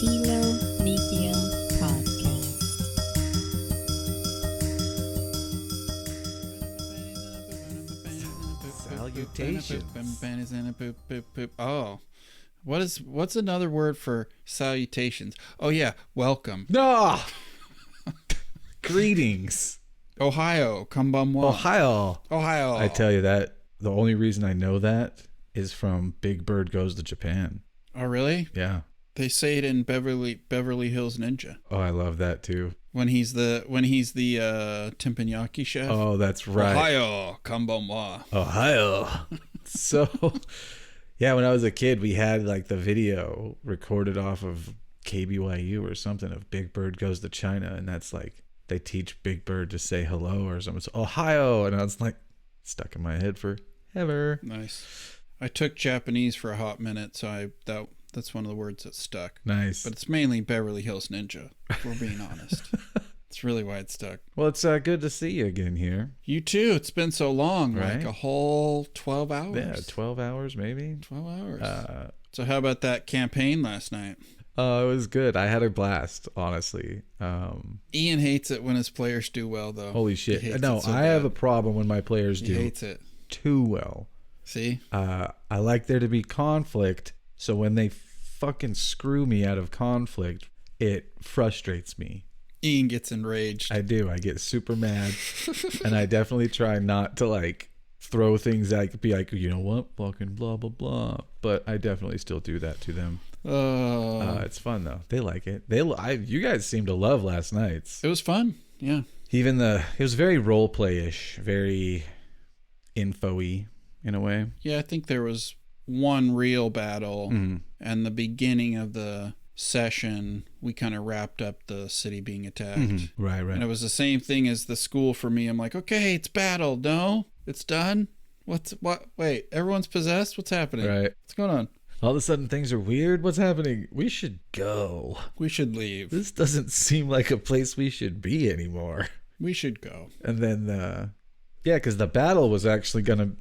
Philomythia Podcast. Salutations. Oh, what's another word for salutations? Oh yeah, welcome. No. Greetings. Ohio, konbanwa. Ohio. I tell you that the only reason I know that is from Big Bird Goes to Japan. Oh really? Yeah. They say it in Beverly Hills Ninja. Oh, I love that too. When he's the teppanyaki chef. Oh, that's right. Ohio, konbanwa. Ohio. So, yeah, when I was a kid, we had like the video recorded off of KBYU or something of Big Bird Goes to China, and that's like they teach Big Bird to say hello or something. It's Ohio, and I was like stuck in my head forever. Nice. I took Japanese for a hot minute, so that's one of the words that stuck. Nice. But it's mainly Beverly Hills Ninja, if we're being honest. It's really why it stuck. Well, it's good to see you again here. You too. It's been so long, Right? like a whole 12 hours. Yeah, 12 hours maybe. 12 hours. So how about that campaign last night? It was good. I had a blast, honestly. Ian hates it when his players do well, though. Holy He shit. hates No, it so I bad. have a problem when my players He do hates it. too well. See? I like there to be conflict, so when they fucking screw me out of conflict, it frustrates me. Ian gets enraged. I do. I get super mad, and I definitely try not to like throw things like be like, you know what, fucking blah blah blah. But I definitely still do that to them. It's fun though. They like it. You guys seem to love last night's. It was fun. Yeah. Even it was very role play-ish, very info-y in a way. Yeah, I think there was one real battle, Mhm. and the beginning of the session, we kind of wrapped up the city being attacked. Right. And it was the same thing as the school for me. I'm like, okay, it's battle. No, it's done. What? Wait, everyone's possessed? What's happening? Right. What's going on? All of a sudden things are weird. What's happening? We should go. We should leave. This doesn't seem like a place we should be anymore. We should go. And then, because the battle was actually going to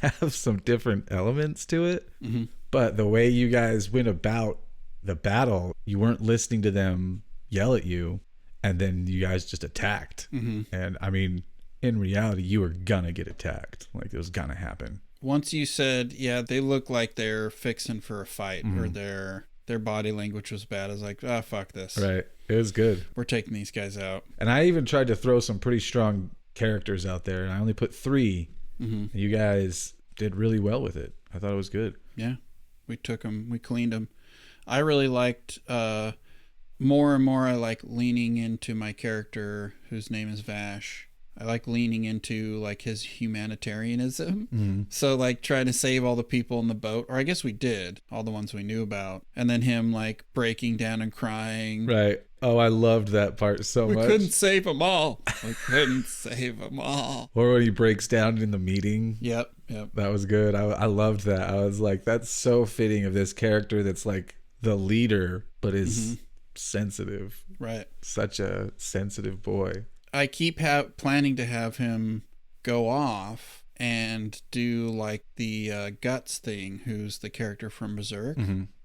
have some different elements to it. Mm-hmm. But the way you guys went about the battle, you weren't listening to them yell at you, and then you guys just attacked. Mm-hmm. And I mean, in reality, you were gonna get attacked. Like it was gonna happen. Once you said, yeah, they look like they're fixing for a fight, or their body language was bad, I was like, fuck this. Right. It was good. We're taking these guys out. And I even tried to throw some pretty strong characters out there, and I only put 3. Mm-hmm. You guys did really well with it. I thought it was good. Yeah, we took them, we cleaned them. I really liked, more and more I like leaning into my character whose name is Vash. I like leaning into like his humanitarianism. Mm-hmm. So like trying to save all the people in the boat, or I guess we did, all the ones we knew about. And then him like breaking down and crying. Right. Oh, I loved that part so We much. couldn't save them all. We couldn't save them all. Or when he breaks down in the meeting. Yep. That was good. I loved that. I was like, that's so fitting of this character that's like the leader, but is sensitive. Right. Such a sensitive boy. I keep planning to have him go off and do like the Guts thing, who's the character from Berserk,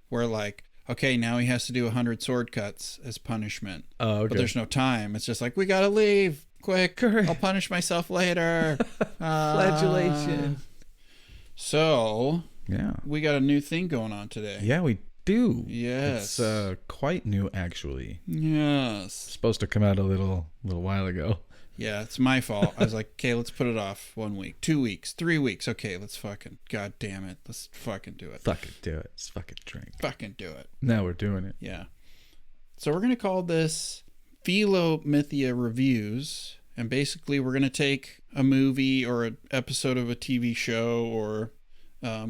where like, okay, now he has to do 100 sword cuts as punishment. Oh, okay. But there's no time. It's just like, we gotta leave. Quick. I'll punish myself later. Flagellation. So, Yeah. we got a new thing going on today. Yeah, we do. Yes. It's quite new, actually. Yes. Supposed to come out a little while ago. Yeah, it's my fault. I was like, okay, let's put it off 1 week, 2 weeks, 3 weeks. Okay, let's fucking, god damn it. Let's fucking do it. Fucking do it. Just fucking drink. Fucking do it. Now we're doing it. Yeah. So we're going to call this Philomythia Reviews. And basically we're going to take a movie or an episode of a TV show or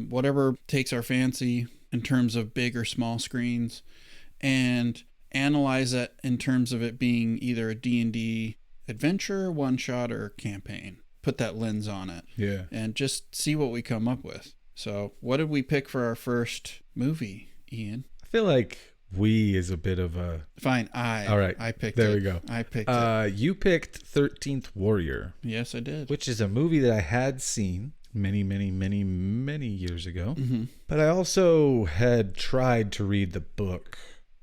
whatever takes our fancy in terms of big or small screens and analyze it in terms of it being either a D&D adventure, one-shot, or campaign. Put that lens on it. Yeah. And just see what we come up with. So what did we pick for our first movie, Ian? I feel like we is a bit of a... Fine, All right. I picked there it. we go. I picked it. You picked 13th Warrrior. Yes, I did. Which is a movie that I had seen many years ago. Mm-hmm. But I also had tried to read the book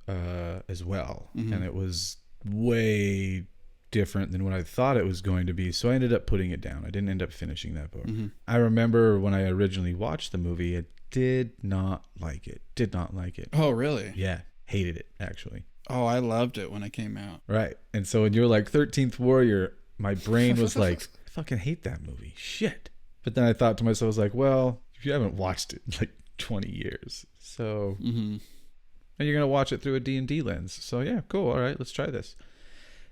as well, Mm-hmm. and it was way different than what I thought it was going to be. So I ended up putting it down. I didn't end up finishing that book. Mm-hmm. I remember when I originally watched the movie, I did not like it. Did not like it. Oh, really? Yeah, hated it actually. Oh, I loved it when it came out. Right. And so when you're like 13th Warrior, my brain was like, I fucking hate that movie. Shit. But then I thought to myself, I was like, well, if you haven't watched it in like 20 years, so Mm-hmm. and you're going to watch it through a D&D lens. So yeah, cool. All right, let's try this.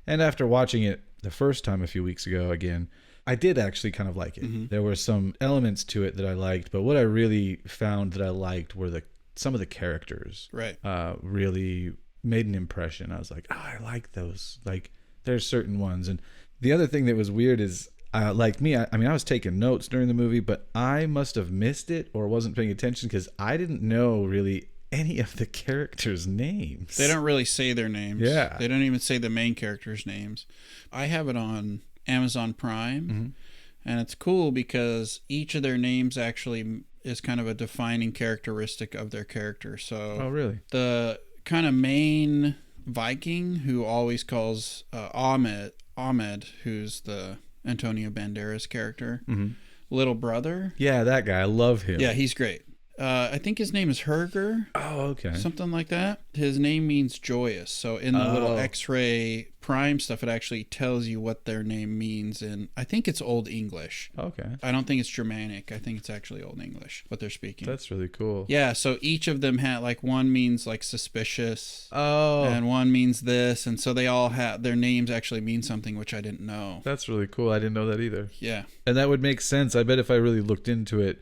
And after watching it the first time a few weeks ago again, I did actually kind of like it. Mm-hmm. There were some elements to it that I liked, but what I really found that I liked were some of the characters. Right. Really made an impression. I was like, I like those. Like, there's certain ones. And the other thing that was weird is, like me, I mean, I was taking notes during the movie, but I must have missed it or wasn't paying attention because I didn't know really any of the characters' names. They don't really say their names. Yeah. They don't even say the main characters' names. I have it on Amazon Prime, Mm-hmm. and it's cool because each of their names actually is kind of a defining characteristic of their character. So Oh, really? the kind of main Viking who always calls Ahmed, who's the Antonio Banderas character, Mm-hmm. little brother. Yeah, that guy. I love him. Yeah, he's great. I think his name is Hrothgar. Oh, okay. Something like that. His name means joyous. So in the little Oh. X-ray Prime stuff, it actually tells you what their name means. And I think it's Old English. Okay. I don't think it's Germanic. I think it's actually Old English, what they're speaking. That's really cool. Yeah, so each of them had, like, one means, like, suspicious. Oh, And one means this. And so they all have, their names actually mean something, which I didn't know. that's really cool. I didn't know that either. Yeah. And that would make sense. I bet if I really looked into it,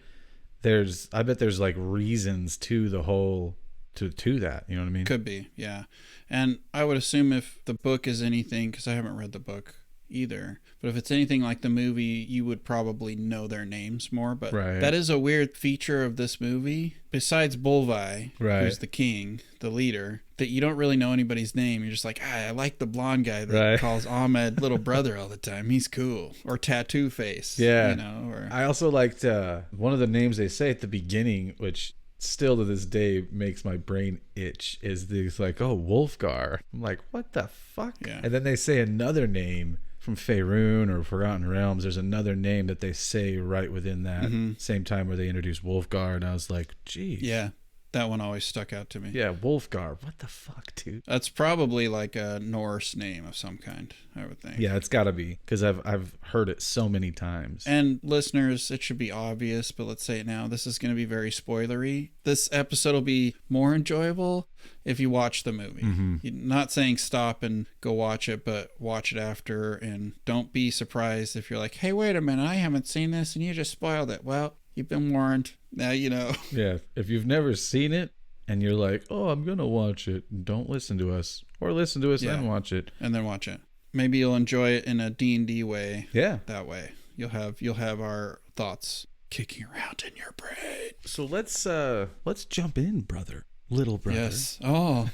I bet there's like reasons to the whole to that. You know what I mean? Could be, yeah. And I would assume if the book is anything, because I haven't read the book either, but if it's anything like the movie, you would probably know their names more. But Right. that is a weird feature of this movie. Besides Bolvi, Right. who's the king, the leader, that you don't really know anybody's name. You're just like, I like the blonde guy that Right. calls Ahmed little brother all the time. He's cool. Or Tattoo Face. Yeah. You know, or I also liked one of the names they say at the beginning, which still to this day makes my brain itch, is this like, oh, Wolfgar. I'm like, what the fuck? Yeah. And then they say another name from Faerun or Forgotten Realms. There's another name that they say right within that Mhm. same time where they introduce Wolfgar, and I was like, geez. yeah, that one always stuck out to me. Yeah, Wolfgar. What the fuck, dude? That's probably like a Norse name of some kind, I would think. Yeah, it's got to be, because I've heard it so many times. And listeners, it should be obvious, but let's say it now. This is going to be very spoilery. This episode will be more enjoyable if you watch the movie. Mhm. You're not saying stop and go watch it, but watch it after. And don't be surprised if you're like, hey, wait a minute, I haven't seen this and you just spoiled it. Well, you've been warned. Now you know. Yeah, if you've never seen it and you're like, oh, I'm going to watch it, don't listen to us. Or listen to us Yeah. and watch it. And then watch it. Maybe you'll enjoy it in a D&D way. Yeah. That way. You'll have our thoughts kicking around in your brain. So let's jump in, brother. Little brother. Yes. Oh.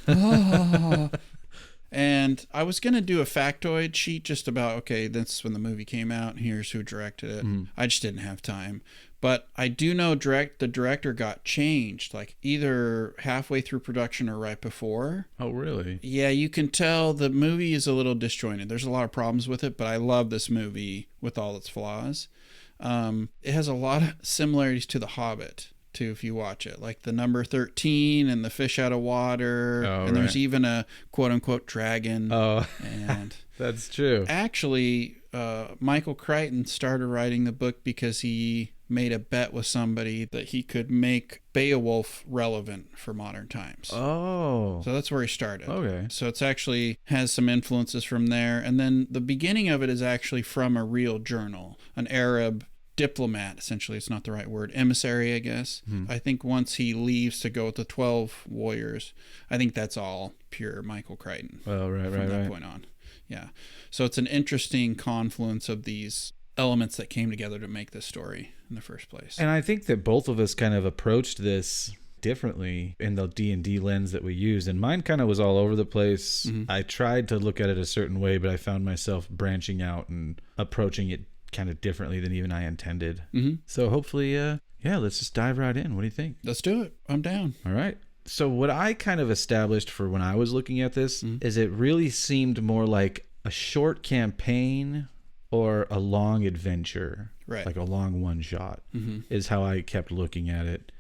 And I was going to do a factoid sheet just about, okay, that's when the movie came out, and here's who directed it. Mhm. I just didn't have time. But I do know the director got changed, like either halfway through production or right before. Oh, really? Yeah, you can tell the movie is a little disjointed. There's a lot of problems with it, but I love this movie with all its flaws. It has a lot of similarities to The Hobbit, too, if you watch it. Like the number 13 and the fish out of water. Oh, and there's right. even a quote-unquote dragon. Oh, And that's true. actually, Michael Crichton started writing the book because he made a bet with somebody that he could make Beowulf relevant for modern times. Oh. So that's where he started. Okay. So it's actually has some influences from there. And then the beginning of it is actually from a real journal, an Arab diplomat, essentially. It's not the right word. Emissary, I guess. I think once he leaves to go with the 12 warriors, I think that's all pure Michael Crichton Well, right, from right, that right. point on. Yeah. So it's an interesting confluence of these elements that came together to make this story in the first place. And I think that both of us kind of approached this differently in the D&D lens that we used, and mine kind of was all over the place. Mhm. I tried to look at it a certain way, but I found myself branching out and approaching it kind of differently than even I intended. Mm-hmm. So hopefully, let's just dive right in. What do you think? Let's do it. I'm down. All right. So what I kind of established for when I was looking at this is it really seemed more like a short campaign or a long adventure, Right. like a long one shot, is how I kept looking at it.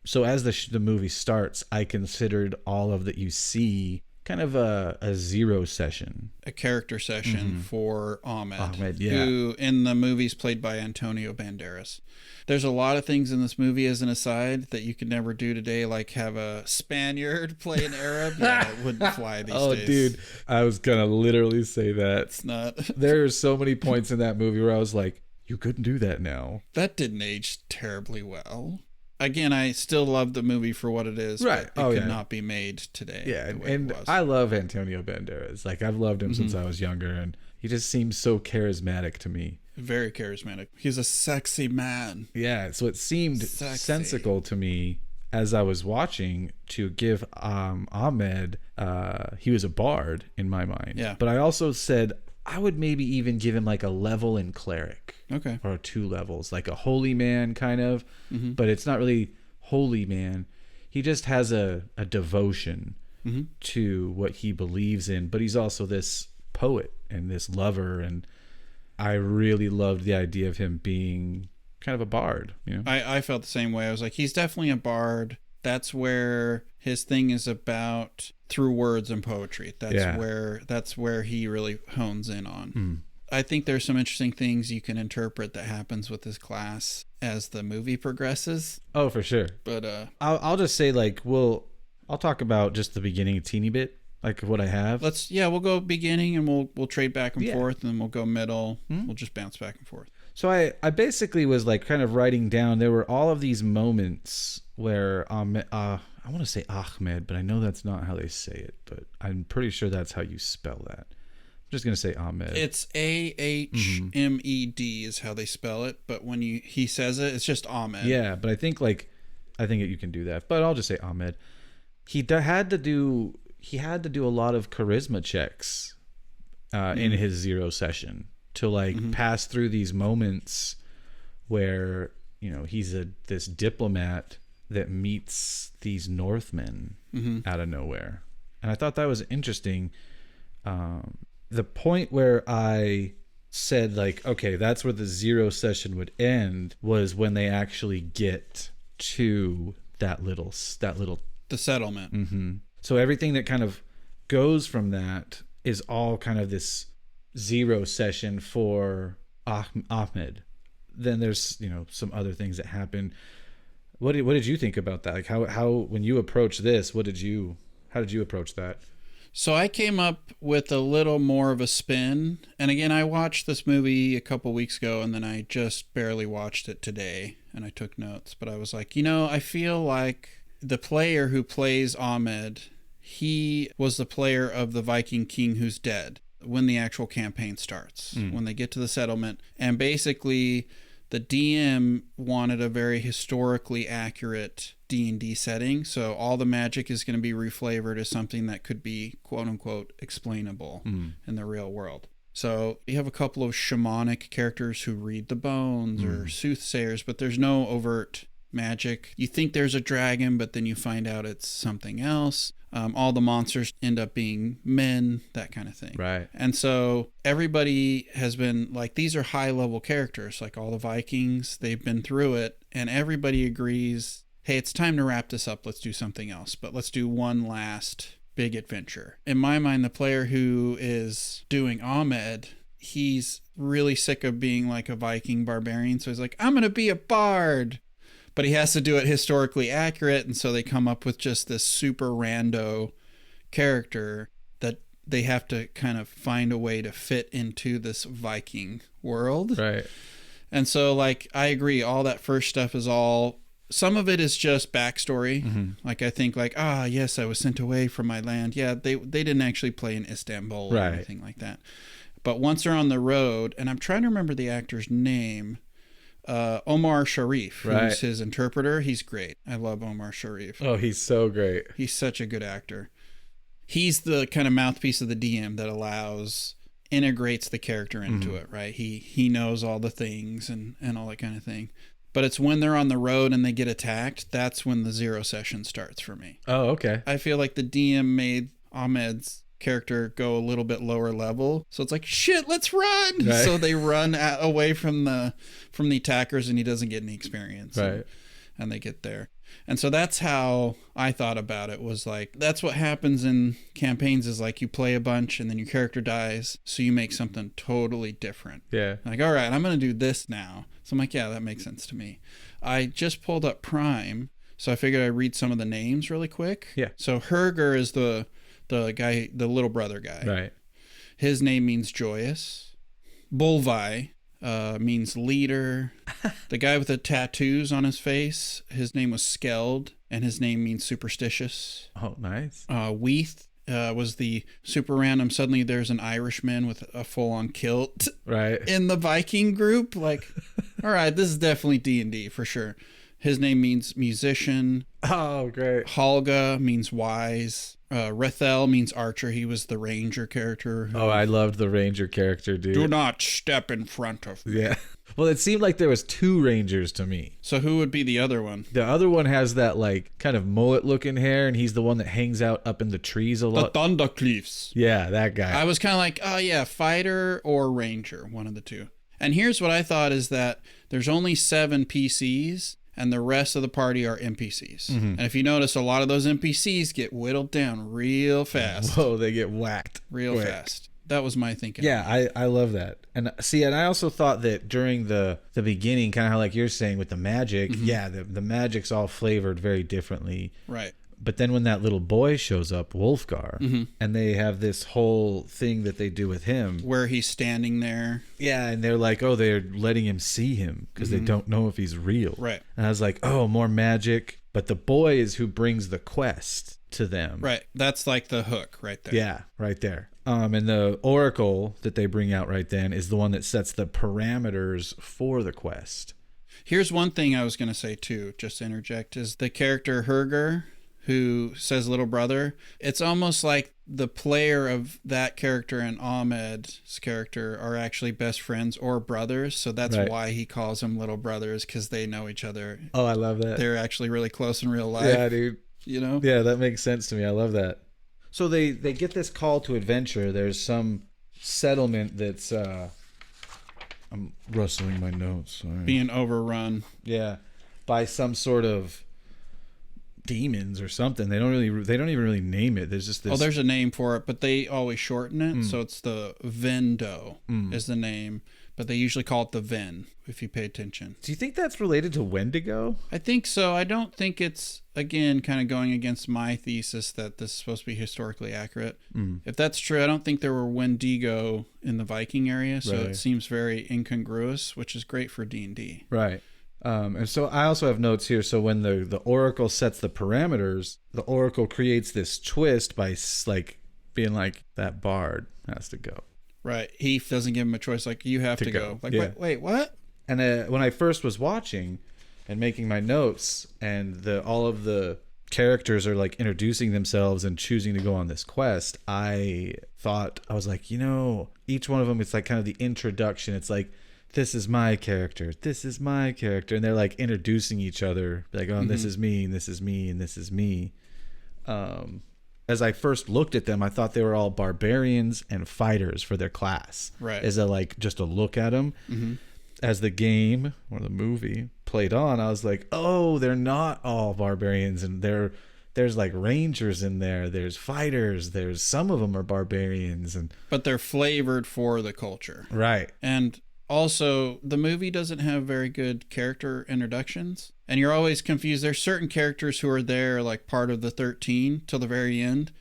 So as the movie starts, I considered all of that you see kind of a zero session. A character session for Ahmed, yeah. who in the movie's played by Antonio Banderas. There's a lot of things in this movie as an aside that you could never do today, like have a Spaniard play an Arab. Yeah, it wouldn't fly these days. Oh, dude, I was going to literally say that. It's not. There are so many points in that movie where I was like, you couldn't do that now. That didn't age terribly well. Again, I still love the movie for what it is, right? But it could not be made today. Yeah, and I love Antonio Banderas. Like, I've loved him since I was younger, and he just seems so charismatic to me. Very charismatic. He's a sexy man. Yeah, so it seemed sensical to me as I was watching to give Ahmed, he was a bard in my mind. Yeah. But I also said I would maybe even give him like a level in cleric. Okay. Or 2 levels, like a holy man kind of, but it's not really holy man. He just has a devotion to what he believes in, but he's also this poet and this lover, and I really loved the idea of him being kind of a bard. You know, I felt the same way. I was like, he's definitely a bard. That's where his thing is about through words and poetry. That's where he really hones in on. I think there's some interesting things you can interpret that happens with this class as the movie progresses. Oh, for sure. But I'll just say, like, I'll talk about just the beginning a teeny bit, like what I have. We'll go beginning and we'll trade back and forth, and then we'll go middle. We'll just bounce back and forth. So I basically was like kind of writing down, there were all of these moments where I want to say Ahmed, but I know that's not how they say it, but I'm pretty sure that's how you spell that. I'm just going to say Ahmed. It's Ahmed is how they spell it, but when he says it, it's just Ahmed. Yeah, but I think you can do that, but I'll just say Ahmed. He had to do a lot of charisma checks in his zero session to like pass through these moments where, you know, he's this diplomat that meets these Northmen out of nowhere. And I thought that was interesting. The point where I said, like, okay, that's where the zero session would end was when they actually get to that little the settlement. So everything that kind of goes from that is all kind of this zero session for Ahmed. Then there's, you know, some other things that happen. What did you think about that? Like how when you approach this, how did you approach that? So I came up with a little more of a spin. And again, I watched this movie a couple weeks ago, and then I just barely watched it today, and I took notes. But I was like, you know, I feel like the player who plays Ahmed, he was the player of the Viking king who's dead when the actual campaign starts, when they get to the settlement. And basically, the DM wanted a very historically accurate D&D setting, so all the magic is going to be reflavored as something that could be quote-unquote explainable in the real world. So you have a couple of shamanic characters who read the bones or soothsayers, but there's no overt magic. You think there's a dragon, but then you find out it's something else. All the monsters end up being men, that kind of thing. Right. And so everybody has been like, these are high level characters, like all the Vikings, they've been through it, and everybody agrees, hey, it's time to wrap this up. Let's do something else, but let's do one last big adventure. In my mind, the player who is doing Ahmed, he's really sick of being like a Viking barbarian. So he's like, I'm going to be a bard. But he has to do it historically accurate, and so they come up with just this super rando character that they have to kind of find a way to fit into this Viking world. Right. And so, like, I agree, all that first stuff is all... Some of it is just backstory. Like, I think, like, yes, I was sent away from my land. Yeah, they didn't actually play in Istanbul or anything like that. But once they're on the road, and I'm trying to remember the actor's name... Omar Sharif, who's his interpreter. He's great. I love Omar Sharif. Oh, he's so great. He's such a good actor. He's the kind of mouthpiece of the DM that integrates the character into it, right? He knows all the things and all that kind of thing. But it's when they're on the road and they get attacked, that's when the 0 session starts for me. Oh, okay. I feel like the DM made Ahmed's character go a little bit lower level, so it's like, shit, let's run. Right. So they run away from the attackers, and he doesn't get any experience. Right. And they get there. And so that's how I thought about it, was like, that's what happens in campaigns, is like you play a bunch and then your character dies, so you make something totally different. Yeah. Like, all right, I'm going to do this now. So I'm like, yeah, that makes sense to me. I just pulled up Prime, so I figured I'd read some of the names really quick. Yeah. So Hrothgar is the guy, the little brother guy. Right. His name means joyous. Bolvi means leader. The guy with the tattoos on his face, his name was Skeld, and his name means superstitious. Oh, nice. Weath was the super random. Suddenly there's an Irishman with a full-on kilt Right. in the Viking group. Like, all right, this is definitely D&D for sure. His name means musician. Oh, great. Holga means wise. Rethel means archer. He was the ranger character. Oh, I loved the ranger character, dude. Do not step in front of me. Yeah. Well, it seemed like there was 2 rangers to me. So who would be the other one? The other one has that like kind of mullet looking hair, and he's the one that hangs out up in the trees a The lot. Thundercleaves. Yeah, that guy. I was kind of like, oh yeah, fighter or ranger, one of the two. And here's what I thought, is that there's only 7 PCs, and the rest of the party are NPCs. Mm-hmm. And if you notice, a lot of those NPCs get whittled down real fast. Whoa, they get whacked Real quick. fast. That was my thinking. Yeah, I love that. And see, and I also thought that during the beginning, kind of how like you're saying with the magic, yeah, the magic's all flavored very differently. Right. But then when that little boy shows up, Wulfgar, and they have this whole thing that they do with him. Where he's standing there. Yeah, and they're like, oh, they're letting him see him because they don't know if he's real. Right. And I was like, oh, more magic. But the boy is who brings the quest to them. Right. That's like the hook right there. Yeah, right there. And the oracle that they bring out right then is the one that sets the parameters for the quest. Here's one thing I was going to say too, just to interject, is the character Hrothgar, who says little brother. It's almost like the player of that character and Ahmed's character are actually best friends or brothers. So that's Right. why he calls them little brothers, because they know each other. Oh, I love that. They're actually really close in real life. Yeah, dude. You know? Yeah, that makes sense to me. I love that. So they get this call to adventure. There's some settlement that's I'm rustling my notes. Sorry. Being overrun. Yeah, by some sort of demons or something. They don't even really name it. There's just this. Oh, there's a name for it, but they always shorten it. So it's the Vendo is the name, but they usually call it the Ven, if you pay attention. Do you think that's related to Wendigo? I think so. I don't think it's, again, kind of going against my thesis that this is supposed to be historically accurate. If that's true, I don't think there were Wendigo in the Viking area, so Right. it seems very incongruous, which is great for D&D. Right. And so I also have notes here. So when the oracle sets the parameters, the oracle creates this twist by like being like, that bard has to go. Right. He doesn't give him a choice, like, you have to go. Like, Yeah. wait, what? And when I first was watching and making my notes, and all of the characters are like introducing themselves and choosing to go on this quest, I was like, each one of them, it's like kind of the introduction. It's like, this is my character, this is my character, and they're like introducing each other, like, oh, this is me, and this is me, and this is me. As I first looked at them, I thought they were all barbarians and fighters for their class. Right. As just a look at them. As the game or the movie played on, I was like, oh, they're not all barbarians, and there's like rangers in there, there's fighters, there's some of them are barbarians, But they're flavored for the culture. right. And also, the movie doesn't have very good character introductions. And you're always confused. There's certain characters who are there, like part of the 13 till the very end,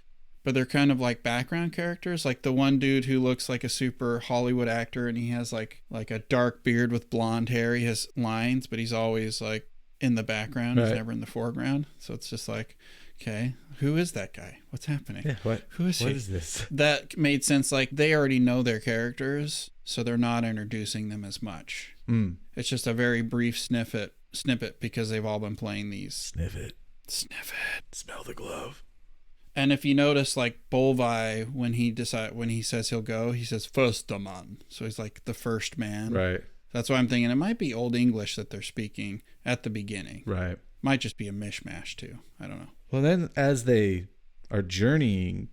but they're kind of like background characters. Like the one dude who looks like a super Hollywood actor, and he has like a dark beard with blonde hair. He has lines, but he's always like in the background. He's Right. never in the foreground. So it's just like, okay, who is that guy? What's happening? Yeah, Who is he? What is this? That made sense. Like, they already know their characters, so they're not introducing them as much. It's just a very brief snippet because they've all been playing these. Sniff it. Snippet. Smell the glove. And if you notice, like when he says he'll go, he says first man. So he's like the first man. Right. That's why I'm thinking it might be Old English that they're speaking at the beginning. Right. Might just be a mishmash too. I don't know. Well, then as they are journeying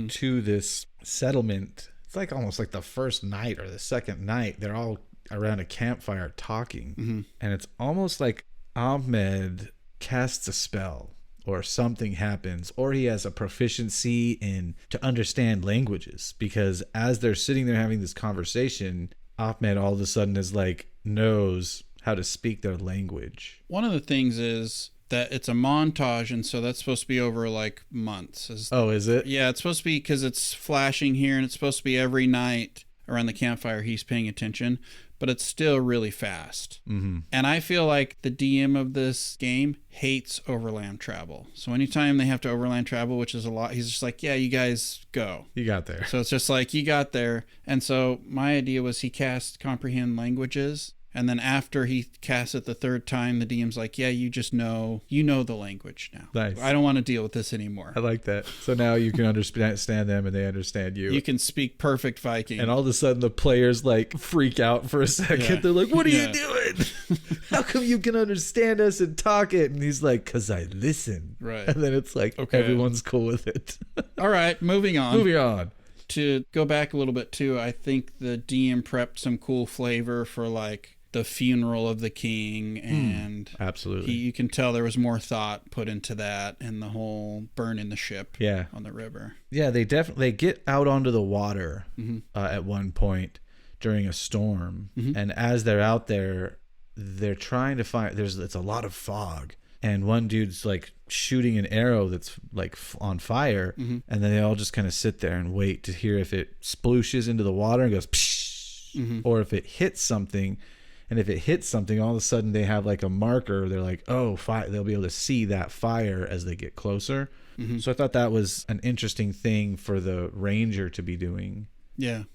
to this settlement, it's like almost like the first night or the second night, they're all around a campfire talking. And it's almost like Ahmed casts a spell or something happens, or he has a proficiency in to understand languages, because as they're sitting there having this conversation, Ahmed all of a sudden is like knows how to speak their language. One of the things is that it's a montage, and so that's supposed to be over like months. Oh, is it? Yeah, it's supposed to be because it's flashing here, and it's supposed to be every night around the campfire he's paying attention, but it's still really fast. And I feel like the DM of this game hates overland travel. So anytime they have to overland travel, which is a lot, he's just like, yeah, you guys go. You got there. So it's just like, you got there. And so my idea was he cast comprehend languages. And then after he casts it the third time, the DM's like, yeah, you just know, the language now. Nice. I don't want to deal with this anymore. I like that. So now you can understand them and they understand you. You can speak perfect Viking. And all of a sudden the players like freak out for a second. Yeah. They're like, what are you doing? How come you can understand us and talk it? And he's like, because I listen. Right. And then it's like, Okay. everyone's cool with it. All right, moving on. Moving on. To go back a little bit too, I think the DM prepped some cool flavor for like the funeral of the king, and Absolutely. you can tell there was more thought put into that, and the whole burning the ship on the river. Yeah, they get out onto the water at one point during a storm, and as they're out there, they're trying to find. It's a lot of fog, and one dude's like shooting an arrow that's like on fire, and then they all just kind of sit there and wait to hear if it splooshes into the water and goes, psh, or if it hits something. And if it hits something, all of a sudden they have like a marker. They're like, oh, they'll be able to see that fire as they get closer. So I thought that was an interesting thing for the ranger to be doing. Yeah.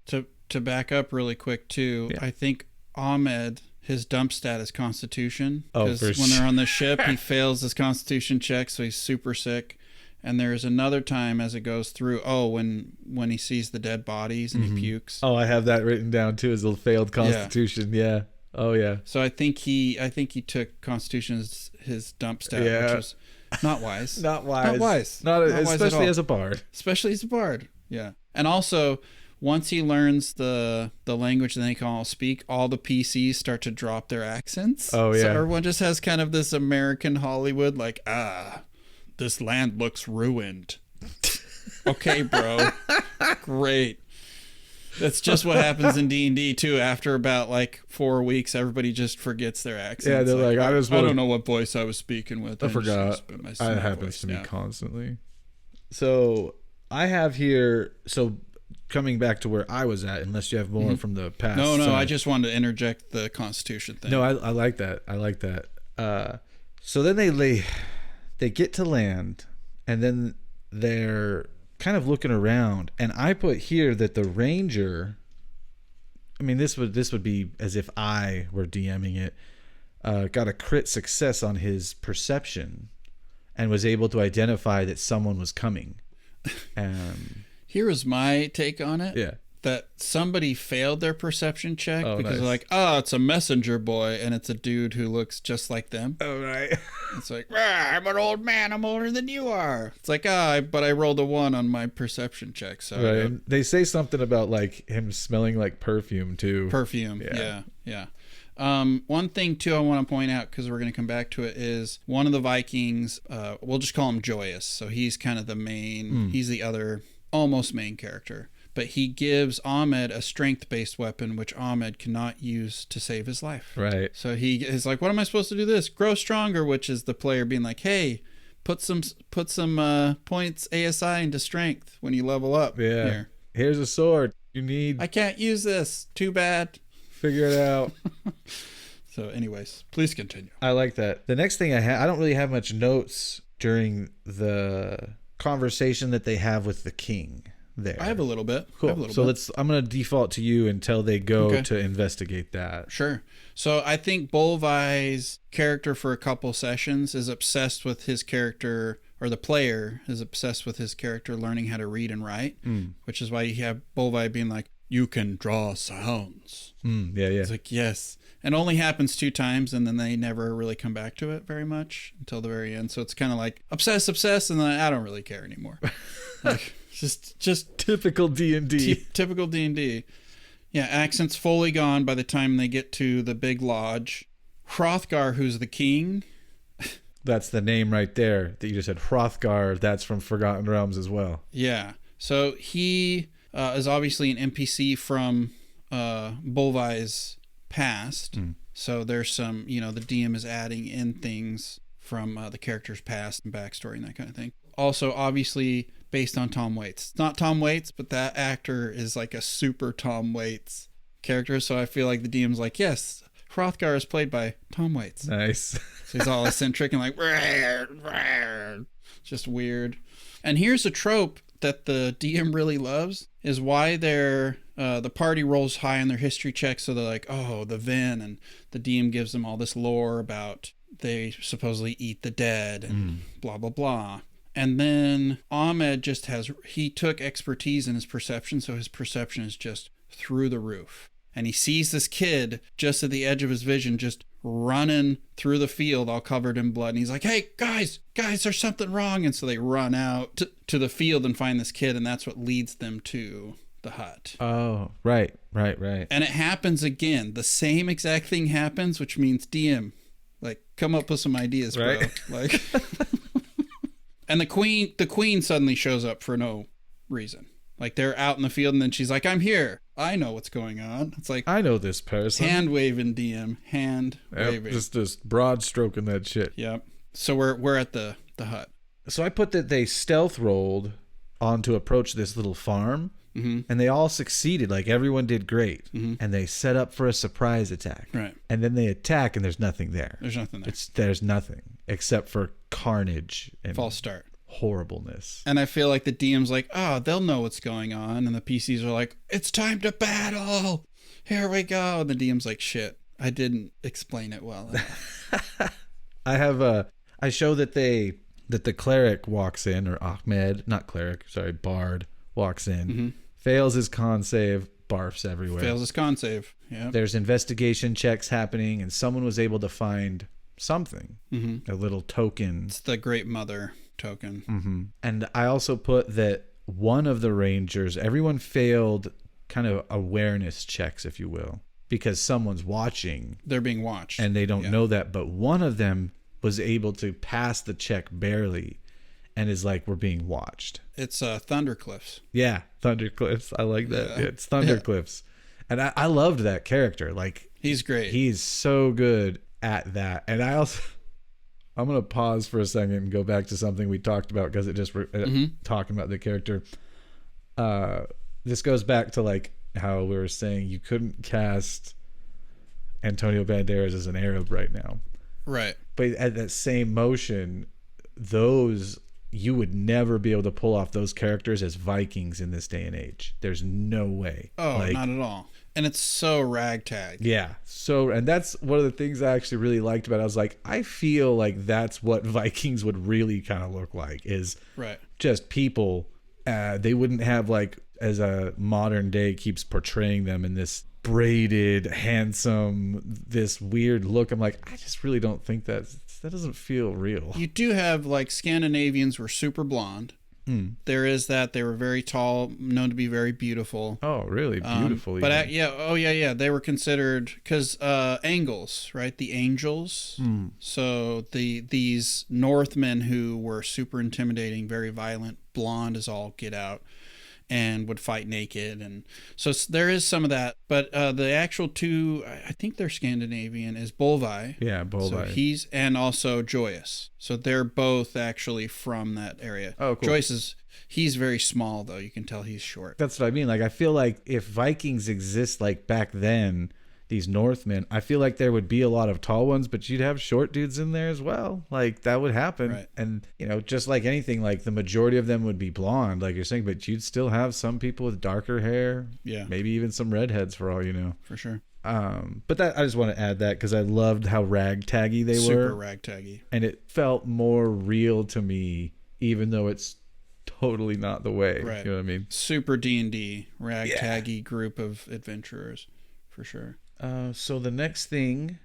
To back up really quick too, I think Ahmed, his dump stat is Constitution. Because when they're on the ship, he fails his Constitution check, so he's super sick. And there's another time as it goes through, when he sees the dead bodies and he pukes. Oh, I have that written down too as a failed Constitution. Yeah. Oh yeah. So I think he took Constitution as his dump stat, which was not wise. Not wise. Not wise. Not wise especially as a bard. Especially as a bard. Yeah. And also, once he learns the language that they can all speak, all the PCs start to drop their accents. Oh yeah. So everyone just has kind of this American Hollywood, like, this land looks ruined. Okay, bro. Great. That's just what happens in D&D too. After about like 4 weeks, everybody just forgets their accents. Yeah, they're like, I don't know what voice I was speaking with. I forgot. That happens to me constantly. So I have here. So coming back to where I was at, unless you have more from the past. No. I just wanted to interject the Constitution thing. No, I like that. I like that. So then they get to land, and then they're kind of looking around, and I put here that the ranger, I mean, this would be as if I were DMing it, got a crit success on his perception and was able to identify that someone was coming. Here is my take on it. Yeah. That somebody failed their perception check because nice. they're like, it's a messenger boy, and it's a dude who looks just like them. Oh, right. It's like, I'm an old man, I'm older than you are. It's like, but I rolled a 1 on my perception check. So right. And they say something about like him smelling like perfume too. Perfume, yeah. One thing too I want to point out, because we're going to come back to it, is one of the Vikings, we'll just call him Joyous. So he's kind of the main, he's the other almost main character. But he gives Ahmed a strength-based weapon, which Ahmed cannot use to save his life. Right. So he is like, what am I supposed to do this? Grow stronger, which is the player being like, hey, put some points ASI into strength when you level up. Yeah. Here. Here's a sword. I can't use this. Too bad. Figure it out. So anyways, please continue. I like that. The next thing I don't really have much notes during the conversation that they have with the king. There. I have a little bit. Cool. I'm going to default to you until they go to investigate that. Sure. So I think Bolvi's character for a couple sessions is obsessed with his character, or the player is obsessed with his character learning how to read and write, which is why you have Bolvi being like, you can draw sounds. Yeah. It's like, yes. And only happens 2 times, and then they never really come back to it very much until the very end. So it's kind of like obsessed, and then I don't really care anymore. Like, just Typical D&D. typical D&D. Yeah, accent's fully gone by the time they get to the big lodge. Hrothgar, who's the king. That's the name right there that you just said. Hrothgar, that's from Forgotten Realms as well. Yeah. So he is obviously an NPC from Bolvai's past. So there's some, the DM is adding in things from the character's past and backstory and that kind of thing. Also, obviously, based on Tom Waits. It's not Tom Waits, but that actor is like a super Tom Waits character. So I feel like the DM's like, yes, Hrothgar is played by Tom Waits. Nice. So he's all eccentric and like, just weird. And here's a trope that the DM really loves is why they're the party rolls high on their history checks. So they're like, oh, the Ven, and the DM gives them all this lore about they supposedly eat the dead and blah, blah, blah. And then Ahmed he took expertise in his perception. So his perception is just through the roof. And he sees this kid just at the edge of his vision, just running through the field all covered in blood. And he's like, hey, guys, there's something wrong. And so they run out to the field and find this kid. And that's what leads them to the hut. Oh, right. And it happens again. The same exact thing happens, which means DM, like, come up with some ideas, bro. Right. Like, and the queen suddenly shows up for no reason. Like, they're out in the field, and then she's like, I'm here. I know what's going on. It's like, I know this person. hand waving DM. Hand waving. Just broad stroking that shit. Yep. So we're at the hut. So I put that they stealth rolled on to approach this little farm, and they all succeeded. Like, everyone did great. And they set up for a surprise attack. Right. And then they attack, and there's nothing there. There's nothing there. There's nothing except for carnage and False start. horribleness. And I feel like the DM's like, oh, they'll know what's going on. And the PCs are like, it's time to battle. Here we go. And the DM's like, shit, I didn't explain it well enough. I show that the cleric walks in, or Ahmed, not cleric, sorry, bard walks in, fails his con save, barfs everywhere. Fails his con save. Yeah. There's investigation checks happening, and someone was able to find something, a little token. It's the Great Mother token. And I also put that one of the rangers, everyone failed kind of awareness checks, if you will, because someone's watching. They're being watched. And they don't know that, but one of them was able to pass the check barely and is like, we're being watched. It's Thundercliffs. Yeah, Thundercliffs. I like that. Yeah. It's Thundercliffs. And I loved that character. Like, he's great. He's so good at that. And I'm going to pause for a second and go back to something we talked about, because it just talking about the character. This goes back to like how we were saying you couldn't cast Antonio Banderas as an Arab right now. Right. But at that same motion, you would never be able to pull off those characters as Vikings in this day and age. There's no way. Oh, not at all. And it's so ragtag. Yeah. And that's one of the things I actually really liked about it. I was like, I feel like that's what Vikings would really kind of look like, is just people. They wouldn't have, like, as a modern day keeps portraying them in this braided, handsome, this weird look. I'm like, I just really don't think that doesn't feel real. You do have, like, Scandinavians were super blonde. There is that. They were very tall, known to be very beautiful. Oh, really? Beautiful. But they were considered, because Angles, right? The angels. So these Northmen who were super intimidating, very violent, blonde as all get out, and would fight naked. And so there is some of that. But the actual two, I think they're Scandinavian, is Bolvai. Yeah, Bolvai. So and also Joyous. So they're both actually from that area. Oh, cool. Joyous he's very small, though. You can tell he's short. That's what I mean. Like, I feel like if Vikings exist like back then, these Northmen, I feel like there would be a lot of tall ones, but you'd have short dudes in there as well. Like, that would happen. Right. And, just like anything, like, the majority of them would be blonde, like you're saying, but you'd still have some people with darker hair. Yeah. Maybe even some redheads, for all you know. For sure. But I just want to add that because I loved how ragtaggy they were. Super ragtaggy. And it felt more real to me, even though it's totally not the way. Right. You know what I mean? Super D&D, ragtaggy group of adventurers, for sure. So the next thing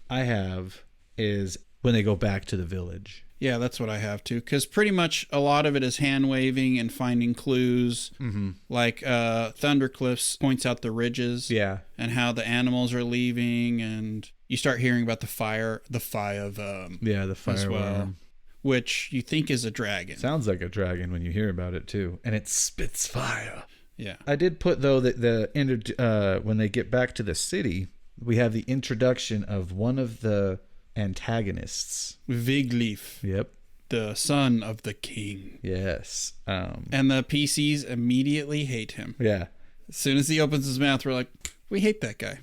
I have is when they go back to the village. Yeah, that's what I have too. Because pretty much a lot of it is hand waving and finding clues. Mm-hmm. Like Thundercliffs points out the ridges. Yeah. And how the animals are leaving, and you start hearing about the fire of Yeah, the fire as well, worm. which you think is a dragon. Sounds like a dragon when you hear about it too, and it spits fire. Yeah. I did put though that when they get back to the city, we have the introduction of one of the antagonists. Vigleaf, Yep. the son of the king. Yes. And the PCs immediately hate him. Yeah. As soon as he opens his mouth, we're like, we hate that guy.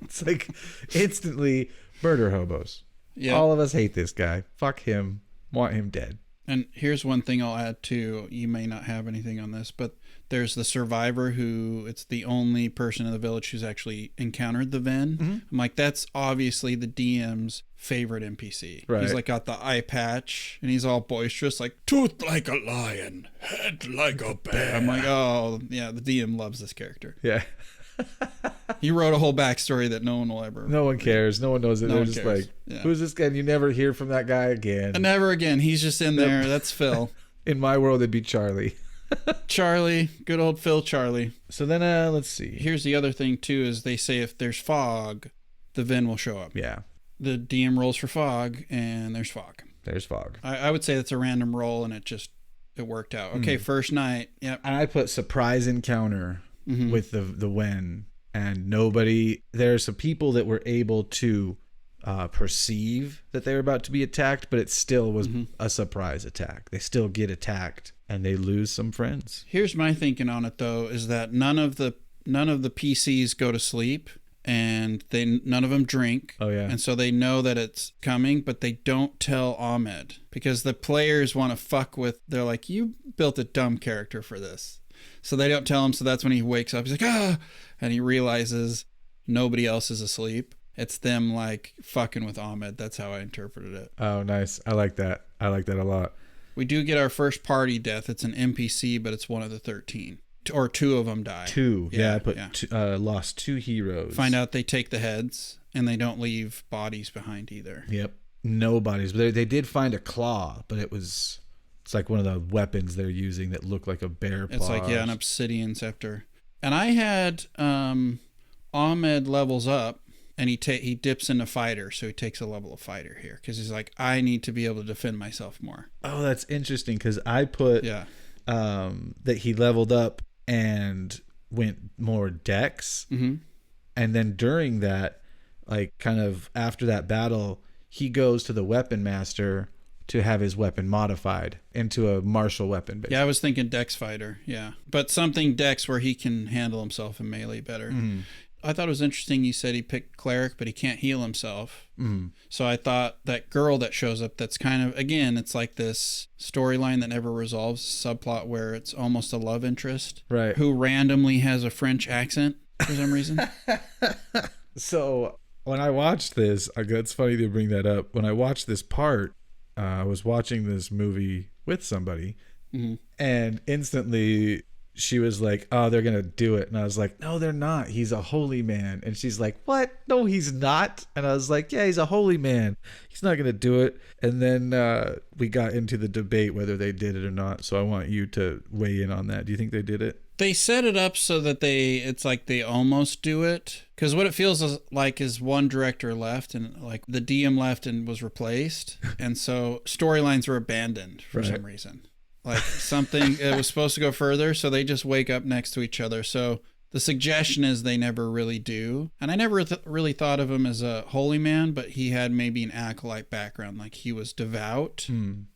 It's like instantly murder hobos. Yeah. All of us hate this guy. Fuck him. Want him dead. And here's one thing I'll add too. You may not have anything on this, but there's the survivor who it's the only person in the village who's actually encountered the Ven. Mm-hmm. I'm like, that's obviously the DM's favorite NPC. Right. He's like got the eye patch and he's all boisterous, like tooth like a lion, head like a bear. I'm like, oh yeah, the DM loves this character. Yeah. He wrote a whole backstory that no one will ever. No one cares. No one knows it. No They're one just cares. like, Yeah. who's this guy? And you never hear from that guy again. And never again. He's just in there. That's Phil. In my world, it'd be Charlie. Charlie, good old Phil Charlie. So then, let's see. Here's the other thing too: is they say if there's fog, the Ven will show up. Yeah. The DM rolls for fog, and there's fog. There's fog. I would say that's a random roll, and it worked out. Okay, first night. Yep. And I put surprise encounter Mhm. with the Wen, and there are some people that were able to perceive that they were about to be attacked, but it still was a surprise attack. They still get attacked and they lose some friends. Here's my thinking on it though: is that none of the PCs go to sleep, and none of them drink. Oh yeah. And so they know that it's coming, but they don't tell Ahmed because the players want to fuck with. They're like, you built a dumb character for this. So they don't tell him. So that's when he wakes up. He's like, ah, and he realizes nobody else is asleep. It's them like fucking with Ahmed. That's how I interpreted it. Oh, nice. I like that. I like that a lot. We do get our first party death. It's an NPC, but it's one of the 13. Or two of them die. Two. Yeah, I put yeah. lost 2 heroes. Find out they take the heads, and they don't leave bodies behind either. Yep. No bodies. But they did find a claw, but it's like one of the weapons they're using that look like a bear paw. It's like, yeah, an obsidian scepter. And I had Ahmed levels up, and he dips into fighter, so he takes a level of fighter here because he's like, I need to be able to defend myself more. Oh, that's interesting because I put that he leveled up and went more dex. Mm-hmm. And then during that, like kind of after that battle, he goes to the weapon master to have his weapon modified into a martial weapon. Basically. Yeah, I was thinking dex fighter, yeah. But something dex where he can handle himself in melee better. Mm-hmm. I thought it was interesting you said he picked cleric, but he can't heal himself. Mm-hmm. So I thought that girl that shows up, that's kind of, again, it's like this storyline that never resolves, subplot where it's almost a love interest. Right. Who randomly has a French accent for some reason. So when I watched this, it's funny to bring that up. When I watched this part, I was watching this movie with somebody, and instantly she was like, oh, they're going to do it. And I was like, no, they're not. He's a holy man. And she's like, what? No, he's not. And I was like, yeah, he's a holy man. He's not going to do it. And then we got into the debate whether they did it or not. So I want you to weigh in on that. Do you think they did it? They set it up so that it's like they almost do it. Because what it feels like is one director left and like the DM left and was replaced. And so storylines were abandoned for some reason. Like something, it was supposed to go further. So they just wake up next to each other. So the suggestion is they never really do. And I never really thought of him as a holy man, but he had maybe an acolyte background. Like he was devout,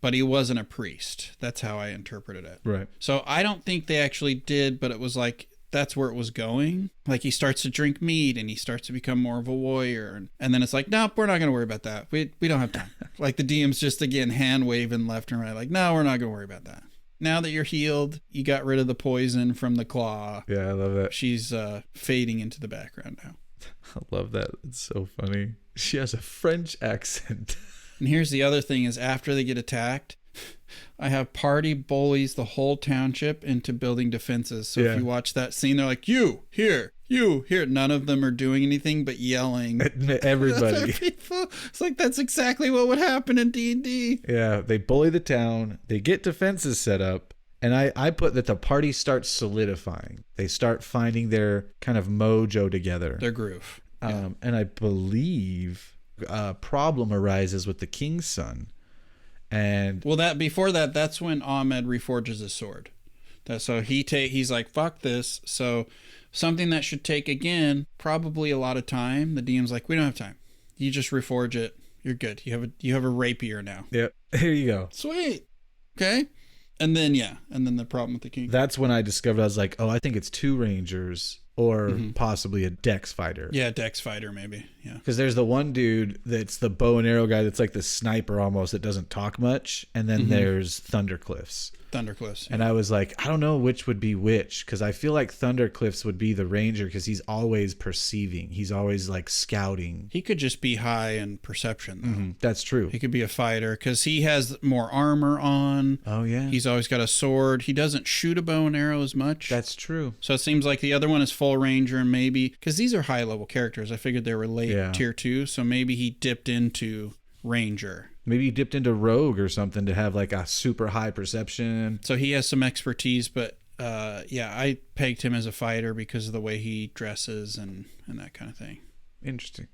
but he wasn't a priest. That's how I interpreted it. Right. So I don't think they actually did, but it was like, that's where it was going. Like he starts to drink mead and he starts to become more of a warrior. And then it's like, nope, we're not going to worry about that. We don't have time. Like the DM's just, again, hand waving left and right. Like, no, we're not going to worry about that. Now that you're healed, you got rid of the poison from the claw. Yeah, I love that. She's fading into the background now. I love that. It's so funny. She has a French accent. And here's the other thing is after they get attacked, I have party bullies the whole township into building defenses. So if you watch that scene, they're like, you here. None of them are doing anything but yelling. Everybody. It's like, that's exactly what would happen in D&D. Yeah, they bully the town. They get defenses set up. And I put that the party starts solidifying. They start finding their kind of mojo together. Their groove. Yeah. And I believe a problem arises with the king's son. And well, before that, that's when Ahmed reforges his sword. So he's like, fuck this. So something that should take, again, probably a lot of time. The DM's like, we don't have time. You just reforge it. You're good. You have a rapier now. Yep. Here you go. Sweet. Okay. And then the problem with the king. That's when I discovered, I was like, oh, I think it's 2 rangers or possibly a dex fighter. Yeah, dex fighter maybe. Yeah. Because there's the one dude that's the bow and arrow guy that's like the sniper almost that doesn't talk much. And then there's Thundercliffs. Yeah. And I was like, I don't know which would be which, because I feel like Thundercliffs would be the ranger because he's always perceiving. He's always like scouting. He could just be high in perception, though. That's true. He could be a fighter because he has more armor on. Oh, yeah. He's always got a sword. He doesn't shoot a bow and arrow as much. That's true. So it seems like the other one is full ranger, and maybe, because these are high level characters, I figured they were late tier 2, so maybe he dipped into ranger. Maybe he dipped into rogue or something to have like a super high perception. So he has some expertise, but I pegged him as a fighter because of the way he dresses and that kind of thing. Interesting.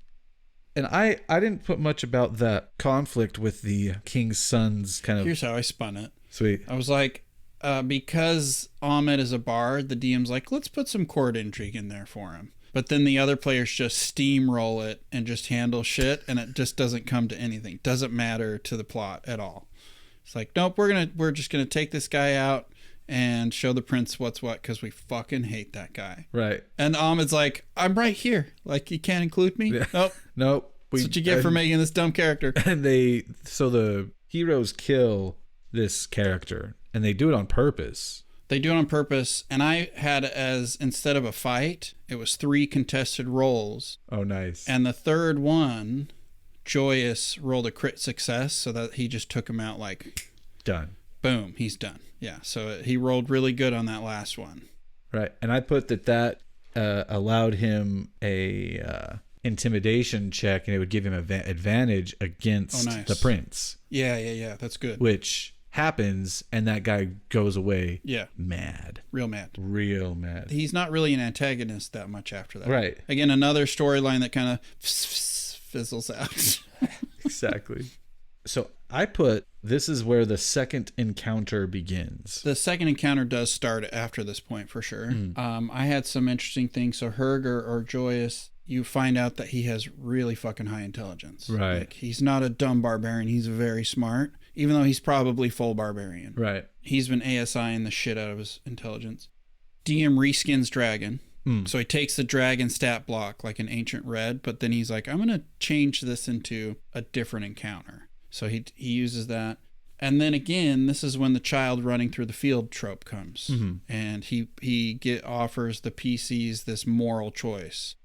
And I didn't put much about that conflict with the king's son's kind of... Here's how I spun it. Sweet. I was like, because Ahmed is a bard, the DM's like, let's put some court intrigue in there for him. But then the other players just steamroll it and just handle shit, and it just doesn't come to anything. Doesn't matter to the plot at all. It's like, nope, we're just gonna take this guy out and show the prince what's what because we fucking hate that guy. Right. And Ahmed's like, I'm right here. Like, you can't include me? Yeah. Nope. Nope. That's what you get for making this dumb character. And so the heroes kill this character, and they do it on purpose. They do it on purpose, and I had it as, instead of a fight, it was 3 contested rolls. Oh, nice. And the third one, Joyous rolled a crit success, so that he just took him out like... Done. Boom, he's done. Yeah, so he rolled really good on that last one. Right, and I put that allowed him a intimidation check, and it would give him advantage against the prince. Yeah, that's good. Which... happens, and that guy goes away mad. Real mad. He's not really an antagonist that much after that. Right. Again, another storyline that kind of fizzles out. Exactly. So I put, this is where the second encounter begins. The second encounter does start after this point, for sure. I had some interesting things. So Hrothgar or Joyous, you find out that he has really fucking high intelligence. Right. Like, he's not a dumb barbarian. He's very smart. Even though he's probably full barbarian. Right. He's been ASIing the shit out of his intelligence. DM reskins dragon. So he takes the dragon stat block like an ancient red, but then he's like, I'm going to change this into a different encounter. So he uses that. And then again, this is when the child running through the field trope comes. And he offers the PCs this moral choice.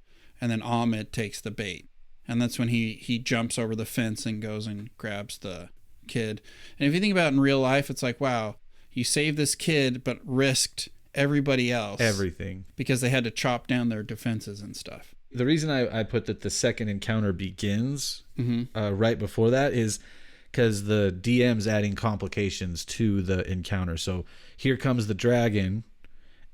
And then Ahmed takes the bait. And that's when he jumps over the fence and goes and grabs the kid. And if you think about it in real life, it's like, wow, you saved this kid but risked everybody else, everything, because they had to chop down their defenses and stuff. The reason I put that the second encounter begins right before that is because the DM's adding complications to the encounter. So here comes the dragon,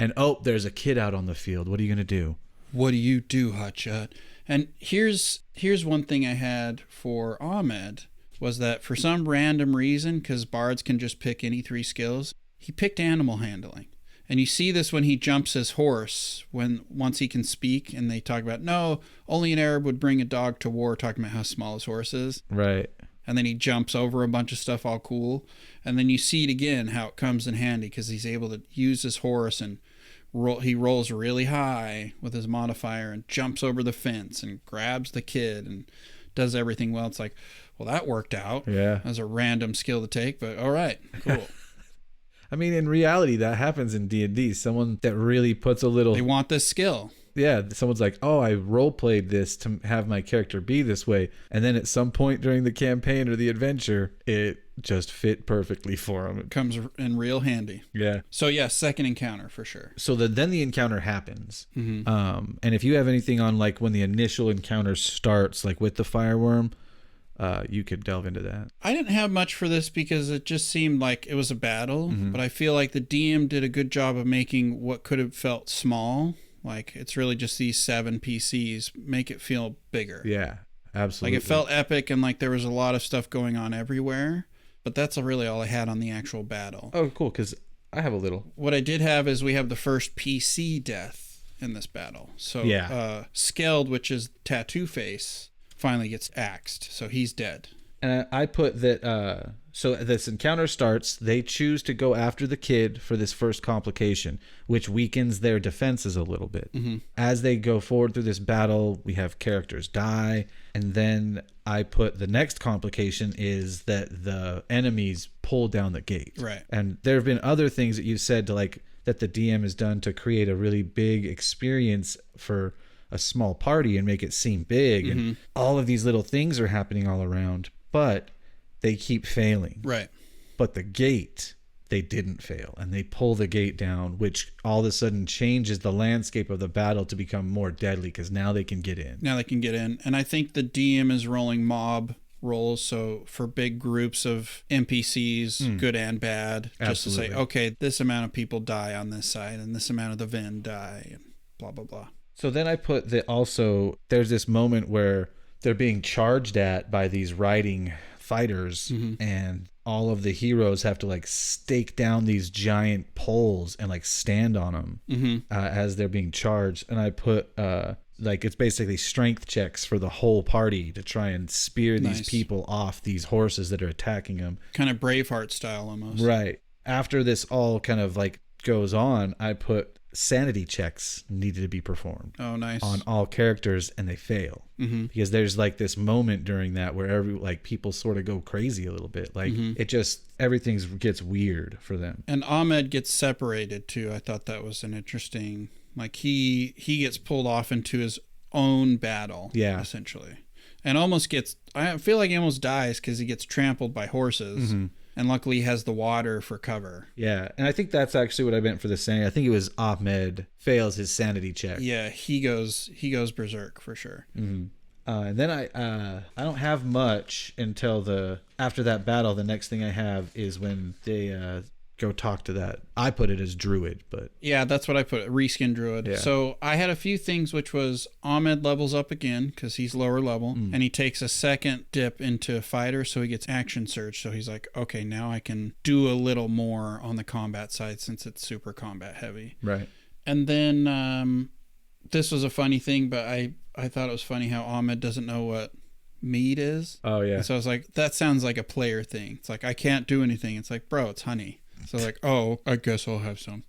and there's a kid out on the field. What are you gonna do? What do you do, hotshot? And here's one thing I had for Ahmed. Was that for some random reason, because bards can just pick any 3 skills, he picked animal handling. And you see this when he jumps his horse, once he can speak, and they talk about, no, only an Arab would bring a dog to war, talking about how small his horse is. Right. And then he jumps over a bunch of stuff all cool. And then you see it again, how it comes in handy, because he's able to use his horse and he rolls really high with his modifier and jumps over the fence and grabs the kid and does everything well. It's like, well, that worked out. Yeah. As a random skill to take, but all right, cool. I mean, in reality, that happens in D&D. Someone that really puts a little... They want this skill. Yeah, someone's like, oh, I role played this to have my character be this way. And then at some point during the campaign or the adventure, it just fit perfectly for them. It comes in real handy. Yeah. So yeah, second encounter for sure. So then the encounter happens. Mm-hmm. And if you have anything on like when the initial encounter starts, like with the fireworm, you could delve into that. I didn't have much for this because it just seemed like it was a battle, but I feel like the DM did a good job of making what could have felt small. Like it's really just these 7 PCs, make it feel bigger. Yeah, absolutely. Like it felt epic and like there was a lot of stuff going on everywhere, but that's really all I had on the actual battle. Oh, cool, because I have a little. What I did have is we have the first PC death in this battle. So Skeld, which is Tattoo Face, finally gets axed, so he's dead. And I put that, so this encounter starts, they choose to go after the kid for this first complication, which weakens their defenses a little bit. Mm-hmm. As they go forward through this battle, we have characters die, and then I put the next complication is that the enemies pull down the gate. Right. And there have been other things that you've said to like, that the DM has done to create a really big experience for a small party and make it seem big. Mm-hmm. And all of these little things are happening all around, but they keep failing. Right. But the gate, they didn't fail, and they pull the gate down, which all of a sudden changes the landscape of the battle to become more deadly because now they can get in. Now they can get in. And I think the DM is rolling mob rolls, so for big groups of NPCs, good and bad, just Absolutely. to say, okay, this amount of people die on this side and this amount of the Ven die and blah, blah, blah. So then I put that also there's this moment where they're being charged at by these riding fighters, and all of the heroes have to like stake down these giant poles and like stand on them as they're being charged. And I put like it's basically strength checks for the whole party to try and spear these people off these horses that are attacking them. Kind of Braveheart style almost. Right. After this all kind of like goes on, I put sanity checks needed to be performed. Oh, nice. On all characters, and they fail because there's like this moment during that where people sort of go crazy a little bit. Like it just everything gets weird for them. And Ahmed gets separated too. I thought that was an interesting. Like he gets pulled off into his own battle. Yeah, essentially, and almost gets. I feel like he almost dies because he gets trampled by horses. And luckily he has the water for cover. Yeah, and I think that's actually what I meant for the sanity. I think it was Ahmed fails his sanity check. Yeah, he goes berserk for sure. And then I don't have much until after that battle. The next thing I have is when they go talk to that. I put it as druid, but yeah, that's what I put. Reskin druid. Yeah. So I had a few things, which was Ahmed levels up again because he's lower level, and he takes a second dip into fighter, so he gets action surge. So he's like, okay, now I can do a little more on the combat side since it's super combat heavy. Right. And then this was a funny thing, but I thought it was funny how Ahmed doesn't know what mead is. Oh yeah. And so I was like, that sounds like a player thing. It's like, I can't do anything. It's like, bro, it's honey. So like, oh, I guess I'll have some,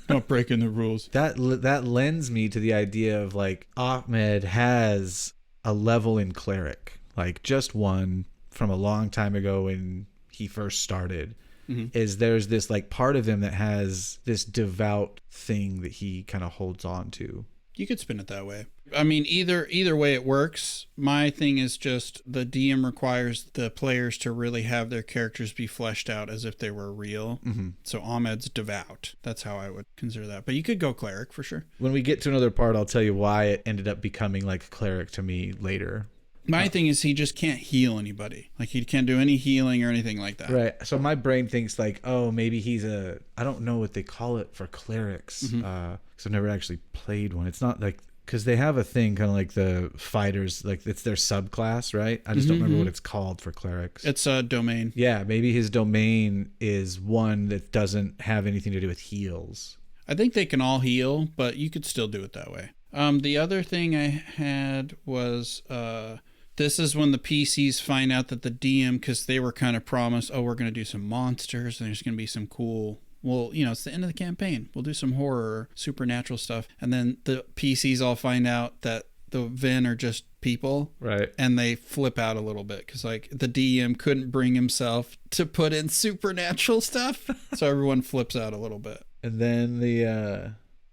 not breaking the rules. That lends me to the idea of like Ahmed has a level in cleric, like just one from a long time ago when he first started. Is there's this like part of him that has this devout thing that he kind of holds on to. You could spin it that way. I mean, either way it works. My thing is just the DM requires the players to really have their characters be fleshed out as if they were real. So Ahmed's devout. That's how I would consider that. But you could go cleric for sure. When we get to another part, I'll tell you why it ended up becoming like cleric to me later. My thing is he just can't heal anybody. Like he can't do any healing or anything like that. Right. So my brain thinks like, oh, maybe he's I don't know what they call it for clerics. Because I've never actually played one. It's not like, because they have a thing kind of like the fighters, like it's their subclass, right? I just don't remember what it's called for clerics. It's a domain. Yeah. Maybe his domain is one that doesn't have anything to do with heals. I think they can all heal, but you could still do it that way. The other thing I had was this is when the PCs find out that the DM, because they were kind of promised, oh, we're going to do some monsters and there's going to be some cool, well, it's the end of the campaign. We'll do some horror, supernatural stuff. And then the PCs all find out that the Ven are just people. Right. And they flip out a little bit because like the DM couldn't bring himself to put in supernatural stuff. So everyone flips out a little bit. And then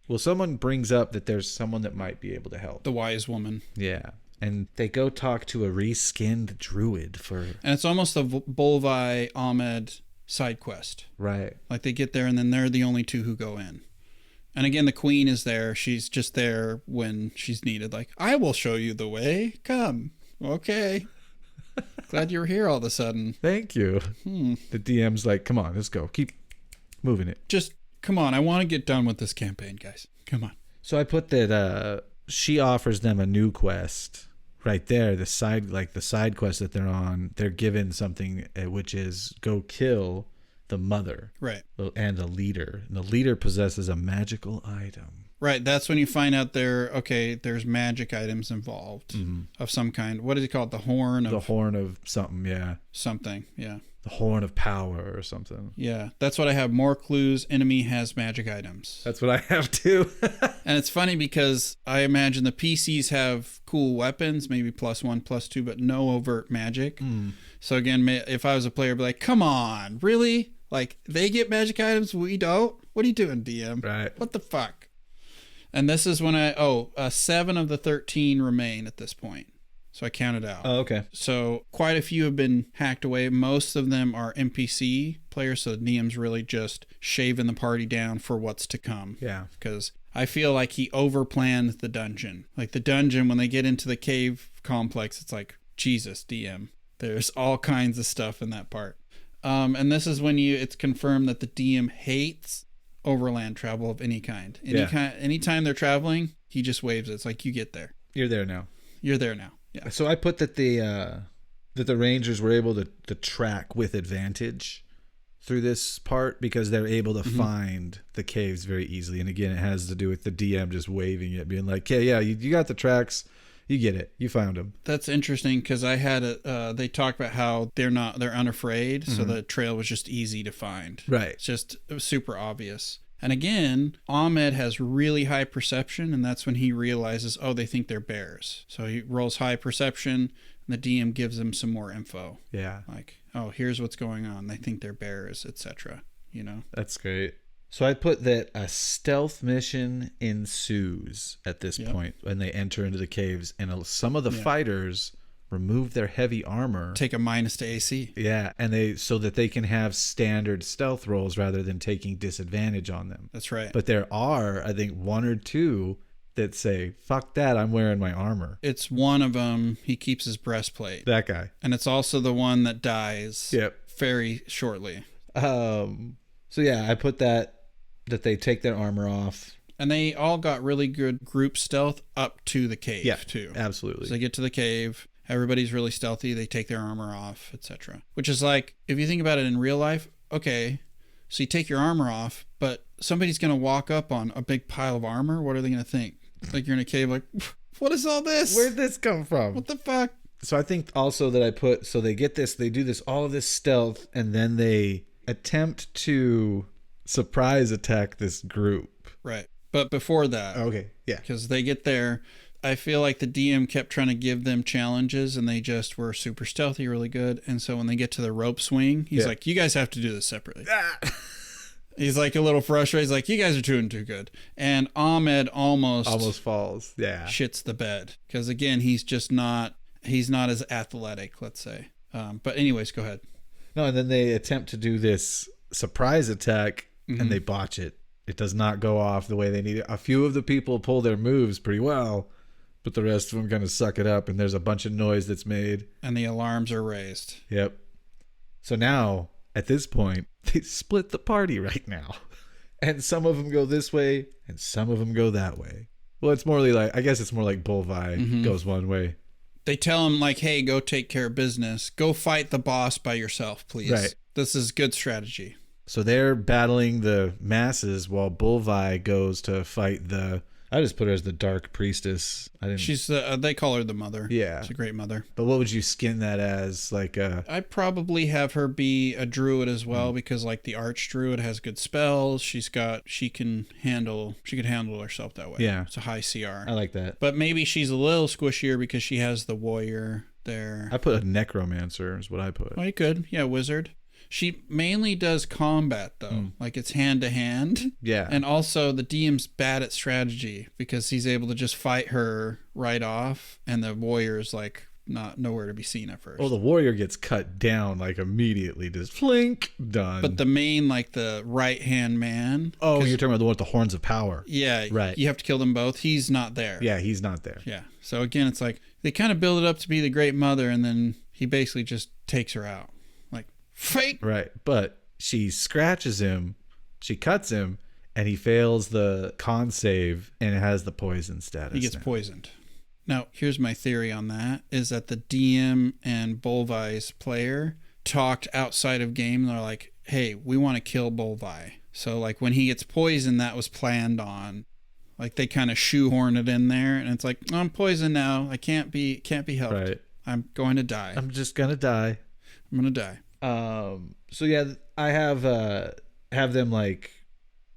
Well, someone brings up that there's someone that might be able to help. The wise woman. Yeah. And they go talk to a reskinned druid for... And it's almost a Bolvi Ahmed side quest. Right. Like they get there and then they're the only two who go in. And again, the queen is there. She's just there when she's needed. Like, I will show you the way. Come. Okay. Glad you were here all of a sudden. Thank you. The DM's like, come on, let's go. Keep moving it. Just, come on. I want to get done with this campaign, guys. Come on. So I put that she offers them a new quest. Right there, the side quest that they're on, they're given something which is go kill the mother, right, and the leader. And the leader possesses a magical item. Right, that's when you find out there's magic items involved of some kind. What is it called? The horn of something, yeah. Something, yeah. The horn of power or something. Yeah, that's what I have. More clues. Enemy has magic items. That's what I have too. And it's funny because I imagine the PCs have cool weapons, maybe +1, +2, but no overt magic. So again, if I was a player, I'd be like, come on, really? Like, they get magic items, we don't? What are you doing, DM? Right. What the fuck? And this is when 7 of the 13 remain at this point. So I counted out. Oh, okay. So quite a few have been hacked away. Most of them are NPC players, so the DM's really just shaving the party down for what's to come. Yeah. Because I feel like he overplanned the dungeon. Like the dungeon, when they get into the cave complex, it's like, Jesus, DM. There's all kinds of stuff in that part. And this is when it's confirmed that the DM hates overland travel of any kind. Anytime they're traveling, he just waves it. It's like, you get there. You're there now. You're there now. Yeah. So I put that the Rangers were able to track with advantage through this part because they're able to find the caves very easily. And again, it has to do with the DM just waving it, being like, yeah, you got the tracks. You get it. You found them. That's interesting because I had they talk about how they're unafraid. So the trail was just easy to find. Right. It was super obvious. And again, Ahmed has really high perception, and that's when he realizes, they think they're bears. So he rolls high perception, and the DM gives him some more info. Yeah. Like, here's what's going on. They think they're bears, etc. You know? That's great. So I put that a stealth mission ensues at this point when they enter into the caves, and some of the fighters remove their heavy armor, take a minus to AC. Yeah, and so that they can have standard stealth rolls rather than taking disadvantage on them. That's right. But there are, I think, 1 or 2 that say, "Fuck that! I'm wearing my armor." It's one of them. He keeps his breastplate. That guy, and it's also the one that dies. Yep. Very shortly. So yeah, I put that they take their armor off. And they all got really good group stealth up to the cave, too. Absolutely. So they get to the cave. Everybody's really stealthy. They take their armor off, etc. Which is like, if you think about it in real life, okay, so you take your armor off, but somebody's going to walk up on a big pile of armor. What are they going to think? Like you're in a cave, like, what is all this? Where'd this come from? What the fuck? So I think also that I put, so they get this, they do this, all of this stealth, and then they attempt to surprise attack this group. Right. But before that, okay, yeah, because they get there, I feel like the DM kept trying to give them challenges, and they just were super stealthy, really good. And so when they get to the rope swing, he's like, "You guys have to do this separately." He's like a little frustrated. He's like, "You guys are doing too good." And Ahmed almost falls. Yeah, shits the bed because again, he's not as athletic, let's say. But anyways, go ahead. No, and then they attempt to do this surprise attack, and they botch it. It does not go off the way they need it. A few of the people pull their moves pretty well, but the rest of them kind of suck it up, and there's a bunch of noise that's made. And the alarms are raised. Yep. So now, at this point, they split the party right now. And some of them go this way, and some of them go that way. Well, it's more like, I guess it's more like Bullvi goes one way. They tell him, like, hey, go take care of business. Go fight the boss by yourself, please. Right. This is good strategy. So they're battling the masses while Bullvi goes to fight I just put her as the Dark Priestess. She's they call her the Mother. Yeah. She's a great mother. But what would you skin that as? Like I'd probably have her be a druid as well because like the arch druid has good spells. She can handle herself that way. Yeah. It's a high CR. I like that. But maybe she's a little squishier because she has the warrior there. I put a necromancer is what I put. Oh, you could. Yeah, wizard. She mainly does combat, though. Like, it's hand-to-hand. Yeah. And also, the DM's bad at strategy because he's able to just fight her right off, and the warrior's, like, nowhere to be seen at first. Well, the warrior gets cut down, like, immediately. Just flink, done. But the main, like, the right-hand man... Oh, you're talking about the one with the horns of power. Yeah. Right. You have to kill them both. He's not there. Yeah, he's not there. Yeah. So, again, it's like, they kind of build it up to be the great mother, and then he basically just takes her out. Like, fight! Right. But she scratches him, she cuts him, and he fails the con save, and it has the poison status. He gets poisoned. Now, here's my theory on that, is that the DM and Bolvi's player talked outside of game. They're like, hey, we want to kill Bolvi. So, like, when he gets poisoned, that was planned on. Like, they kind of shoehorn it in there, and it's like, I'm poisoned now. I can't be helped. Right. I'm going to die. I'm just gonna die. I'm going to die. So yeah, I have them like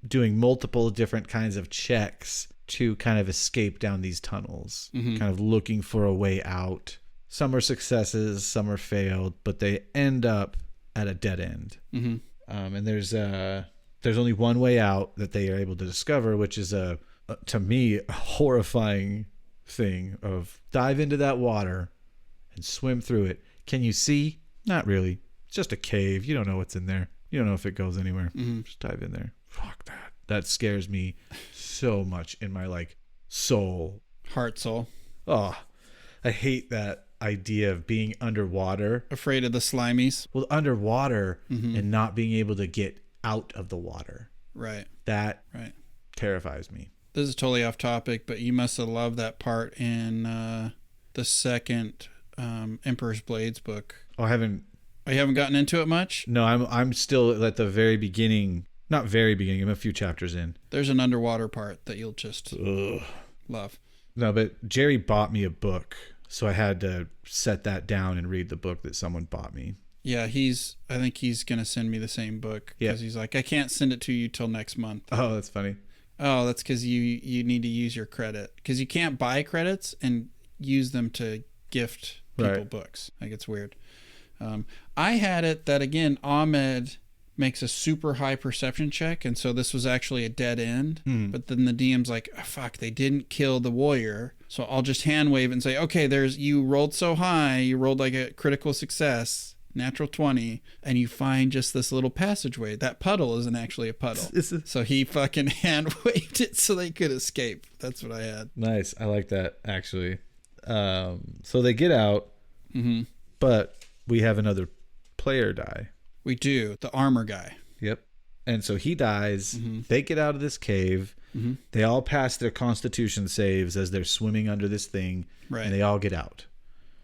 doing multiple different kinds of checks to kind of escape down these tunnels, kind of looking for a way out. Some are successes, some are failed, but they end up at a dead end. And there's only one way out that they are able to discover, which is to me, a horrifying thing of dive into that water and swim through it. Can you see? Not really. It's just a cave. You don't know what's in there. You don't know if it goes anywhere. Just dive in there. Fuck that. That scares me so much in my like soul. Heart, soul. Oh, I hate that idea of being underwater. Afraid of the slimies. Well, underwater and not being able to get out of the water. Right. That Right. terrifies me. This is totally off topic, but you must have loved that part in the second Emperor's Blades book. Oh, I haven't. Oh, you haven't gotten into it much? No, I'm still at the very beginning. Not very beginning. I'm a few chapters in. There's an underwater part that you'll just love. No, but Jerry bought me a book, so I had to set that down and read the book that someone bought me. Yeah, I think he's going to send me the same book because he's like, I can't send it to you till next month. Oh, that's funny. Oh, that's because you need to use your credit. Because you can't buy credits and use them to gift people books. Like, it's weird. I had it that, again, Ahmed makes a super high perception check, and so this was actually a dead end. But then the DM's like, oh, fuck, they didn't kill the warrior. So I'll just hand wave and say, okay, you rolled so high, you rolled like a critical success, natural 20, and you find just this little passageway. That puddle isn't actually a puddle. So he fucking hand waved it so they could escape. That's what I had. Nice. I like that, actually. So they get out, but we have another player die. We do. The armor guy. Yep. And so he dies. They get out of this cave. They all pass their constitution saves as they're swimming under this thing. Right. And they all get out.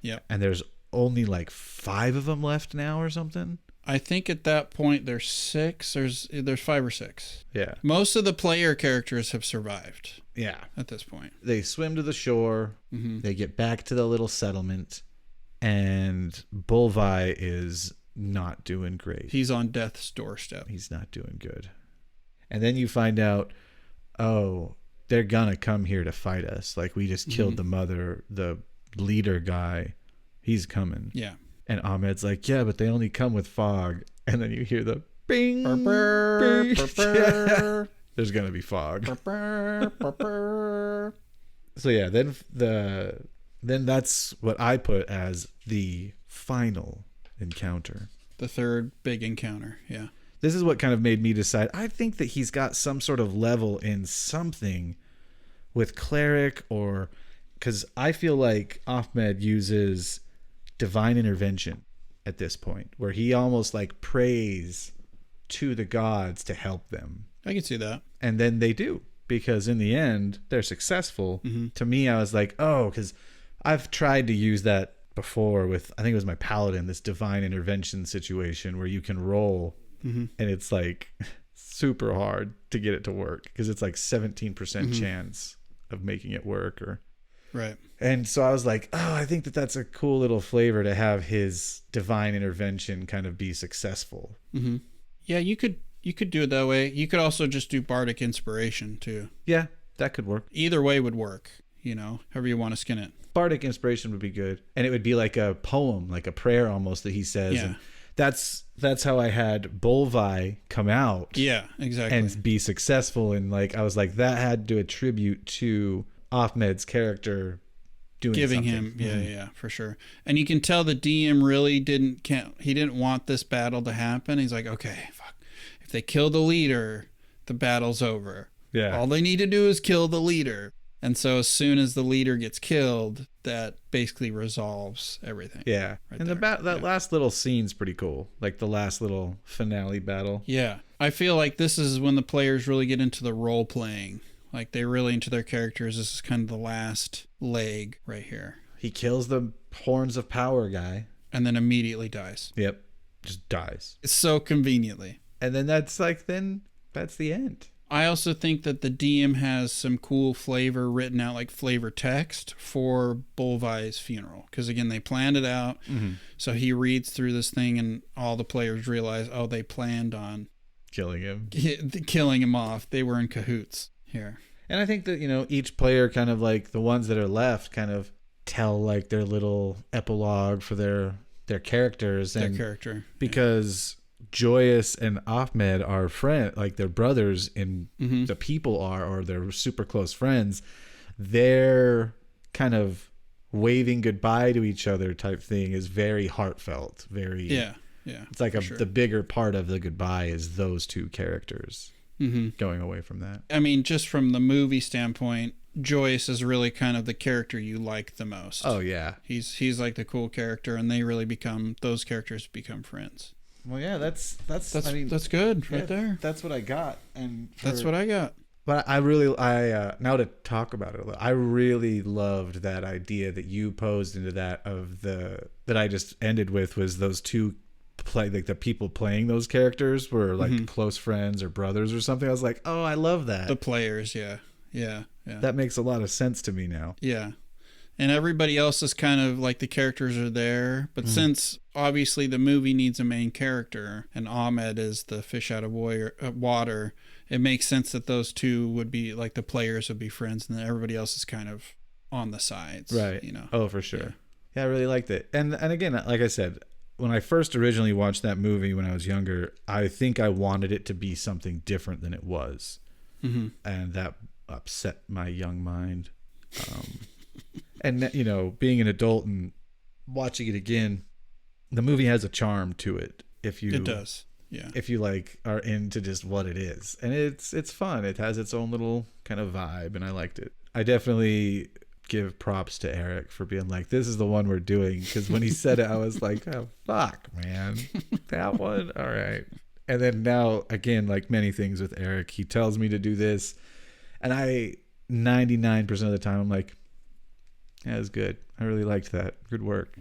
Yep. And there's only like 5 of them left now or something. I think at that point there's 6. There's 5 or 6. Yeah. Most of the player characters have survived. Yeah. At this point. They swim to the shore. They get back to the little settlement. And Bolvi is not doing great. He's on death's doorstep. He's not doing good. And then you find out, oh, they're gonna come here to fight us. Like, we just killed the mother, the leader guy. He's coming. Yeah. And Ahmed's like, yeah, but they only come with fog. And then you hear the bing. Burr, bing. burr, burr. There's gonna be fog. Burr, burr, burr. So yeah, then that's what I put as the final encounter. The third big encounter. Yeah. This is what kind of made me decide. I think that he's got some sort of level in something with cleric, or because I feel like Ahmed uses divine intervention at this point, where he almost like prays to the gods to help them. I can see that. And then they do, because in the end they're successful. To me, I was like, oh, because I've tried to use that before with, I think it was my paladin, this divine intervention situation where you can roll and it's like super hard to get it to work because it's like 17% chance of making it work. Right. And so I was like, oh, I think that that's a cool little flavor to have his divine intervention kind of be successful. Yeah, you could do it that way. You could also just do bardic inspiration too. Yeah, that could work. Either way would work, however you want to skin it. Bardic inspiration would be good. And it would be like a poem, like a prayer almost that he says. Yeah. And that's how I had Bolvi come out. Yeah, exactly. And be successful. And like, I was like, that had to attribute to Ahmed's character giving something. him, yeah, for sure. And you can tell the DM really he didn't want this battle to happen. He's like, okay, fuck. If they kill the leader, the battle's over. Yeah. All they need to do is kill the leader. And so as soon as the leader gets killed, that basically resolves everything. Yeah. Right and that last little scene's pretty cool. Like the last little finale battle. Yeah. I feel like this is when the players really get into the role playing. Like they're really into their characters. This is kind of the last leg right here. He kills the Horns of Power guy. And then immediately dies. Yep. Just dies. It's so conveniently. And then that's the end. I also think that the DM has some cool flavor written out, like flavor text for Bolvi's funeral. Because again, they planned it out. Mm-hmm. So he reads through this thing and all the players realize, oh, they planned on killing him. Killing him off. They were in cahoots here. And I think that, each player kind of like the ones that are left kind of tell like their little epilogue for their characters. Their character. Because Joyous and Ahmed are like they're brothers and the people or they're super close friends. They're kind of waving goodbye to each other type thing is very heartfelt. Very. Yeah. It's like the bigger part of the goodbye is those two characters. Going away from that. I mean, just from the movie standpoint, Joyce is really kind of the character you like the most. Oh yeah, he's like the cool character, and those characters become friends. Well, yeah, that's good right there. That's what I got, and that's what I got. But I now to talk about it a little, I really loved that idea that you posed into that that I just ended with was those two. Like the people playing those characters were like close friends or brothers or something. I was like, oh, I love that. The players, yeah. That makes a lot of sense to me now. Yeah. And everybody else is kind of like the characters are there. But since obviously the movie needs a main character and Ahmed is the fish out of water, it makes sense that those two would be like the players would be friends and then everybody else is kind of on the sides. Right. Oh, for sure. Yeah, I really liked it. And again, like I said, when I first originally watched that movie when I was younger, I think I wanted it to be something different than it was. And that upset my young mind. And, being an adult and watching it again, the movie has a charm to it. It does. Yeah. If you are into just what it is. And it's fun. It has its own little kind of vibe and I liked it. I definitely give props to Eric for being like, this is the one we're doing, because when he said it I was like, oh fuck man, that one, all right. And then now again, like many things with Eric, he tells me to do this and I 99% of the time I'm like, yeah, it was good, I really liked that, good work.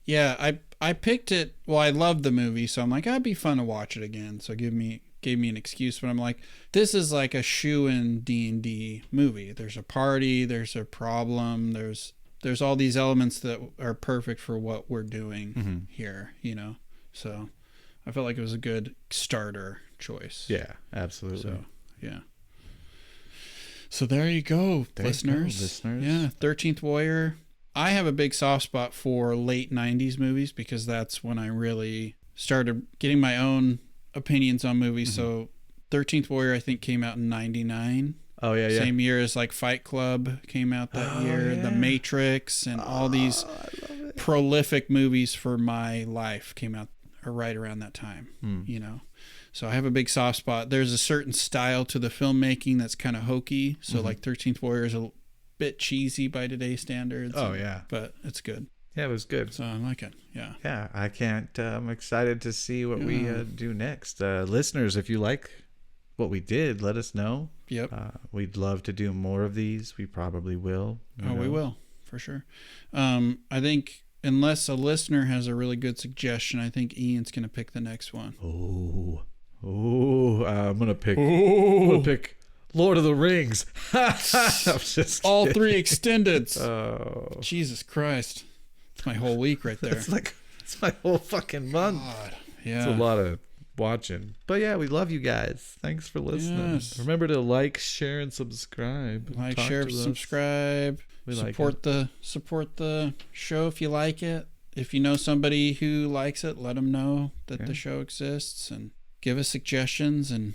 Yeah, I picked it, well, I loved the movie, so I'm like, it'd be fun to watch it again, so gave me an excuse, but I'm like, this is like a shoe-in D&D movie. There's a party, there's a problem, there's all these elements that are perfect for what we're doing here, So I felt like it was a good starter choice. Yeah, absolutely. So, yeah. So there you go, listeners. Yeah, 13th Warrior. I have a big soft spot for late 90s movies because that's when I really started getting my own opinions on movies. So 13th Warrior I think came out in 99. Oh yeah. Same year as like Fight Club came out that year. The Matrix and all these prolific movies for my life came out right around that time. So I have a big soft spot. There's a certain style to the filmmaking that's kind of hokey, so like 13th Warrior is a bit cheesy by today's standards. But it's good. Yeah, it was good. So I like it. Yeah. Yeah, I can't. I'm excited to see what we do next. Listeners, if you like what we did, let us know. Yep. We'd love to do more of these. We probably will. We will, for sure. I think unless a listener has a really good suggestion, I think Ian's going to pick the next one. I'm going to pick Lord of the Rings. I'm just all kidding. 3 extendeds. Oh. Jesus Christ. It's my whole week right there. It's my whole fucking month. God. Yeah. It's a lot of watching. But yeah, we love you guys. Thanks for listening. Yes. Remember to like, share, and subscribe. Share, subscribe. Support the show if you like it. if you know somebody who likes it, let them know that Yeah. the show exists and give us suggestions and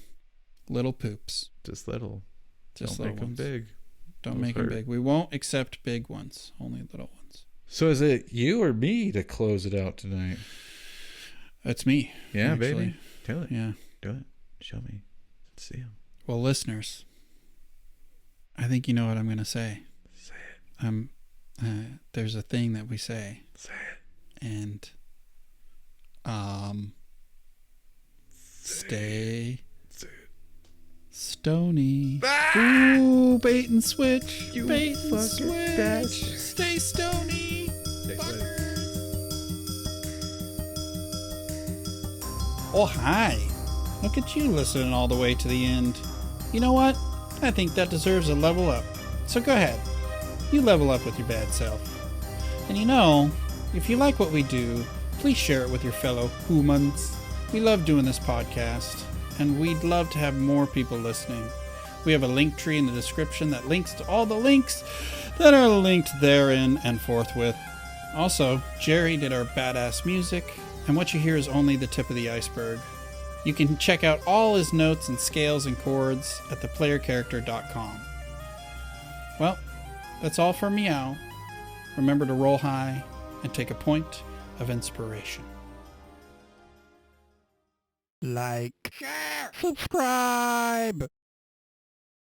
little poops. Just little. Just Don't little make them ones. big. Don't Those make them hurt. big. We won't accept big ones, only little ones. So is it you or me to close it out tonight? That's me. Yeah, actually. baby. Do it. Yeah. Do it. Show me. Let's see him. Well, listeners, I think you know what I'm going to say. Say it. There's a thing that we say, Say it. and stay Say it. stony. Ah! Ooh, bait and switch. You Bait and fucking switch. bastard. Stay stony. Stay sweaty. Oh, hi. Look at you listening all the way to the end. You know what? I think that deserves a level up. So go ahead. You level up with your bad self. And you know, if you like what we do, please share it with your fellow humans. We love doing this podcast, and we'd love to have more people listening. We have a link tree in the description that links to all the links that are linked therein and forthwith. Also, Jerry did our badass music, and what you hear is only the tip of the iceberg. You can check out all his notes and scales and chords at theplayercharacter.com. Well, that's all for Meow. Remember to roll high and take a point of inspiration. Like, share, subscribe.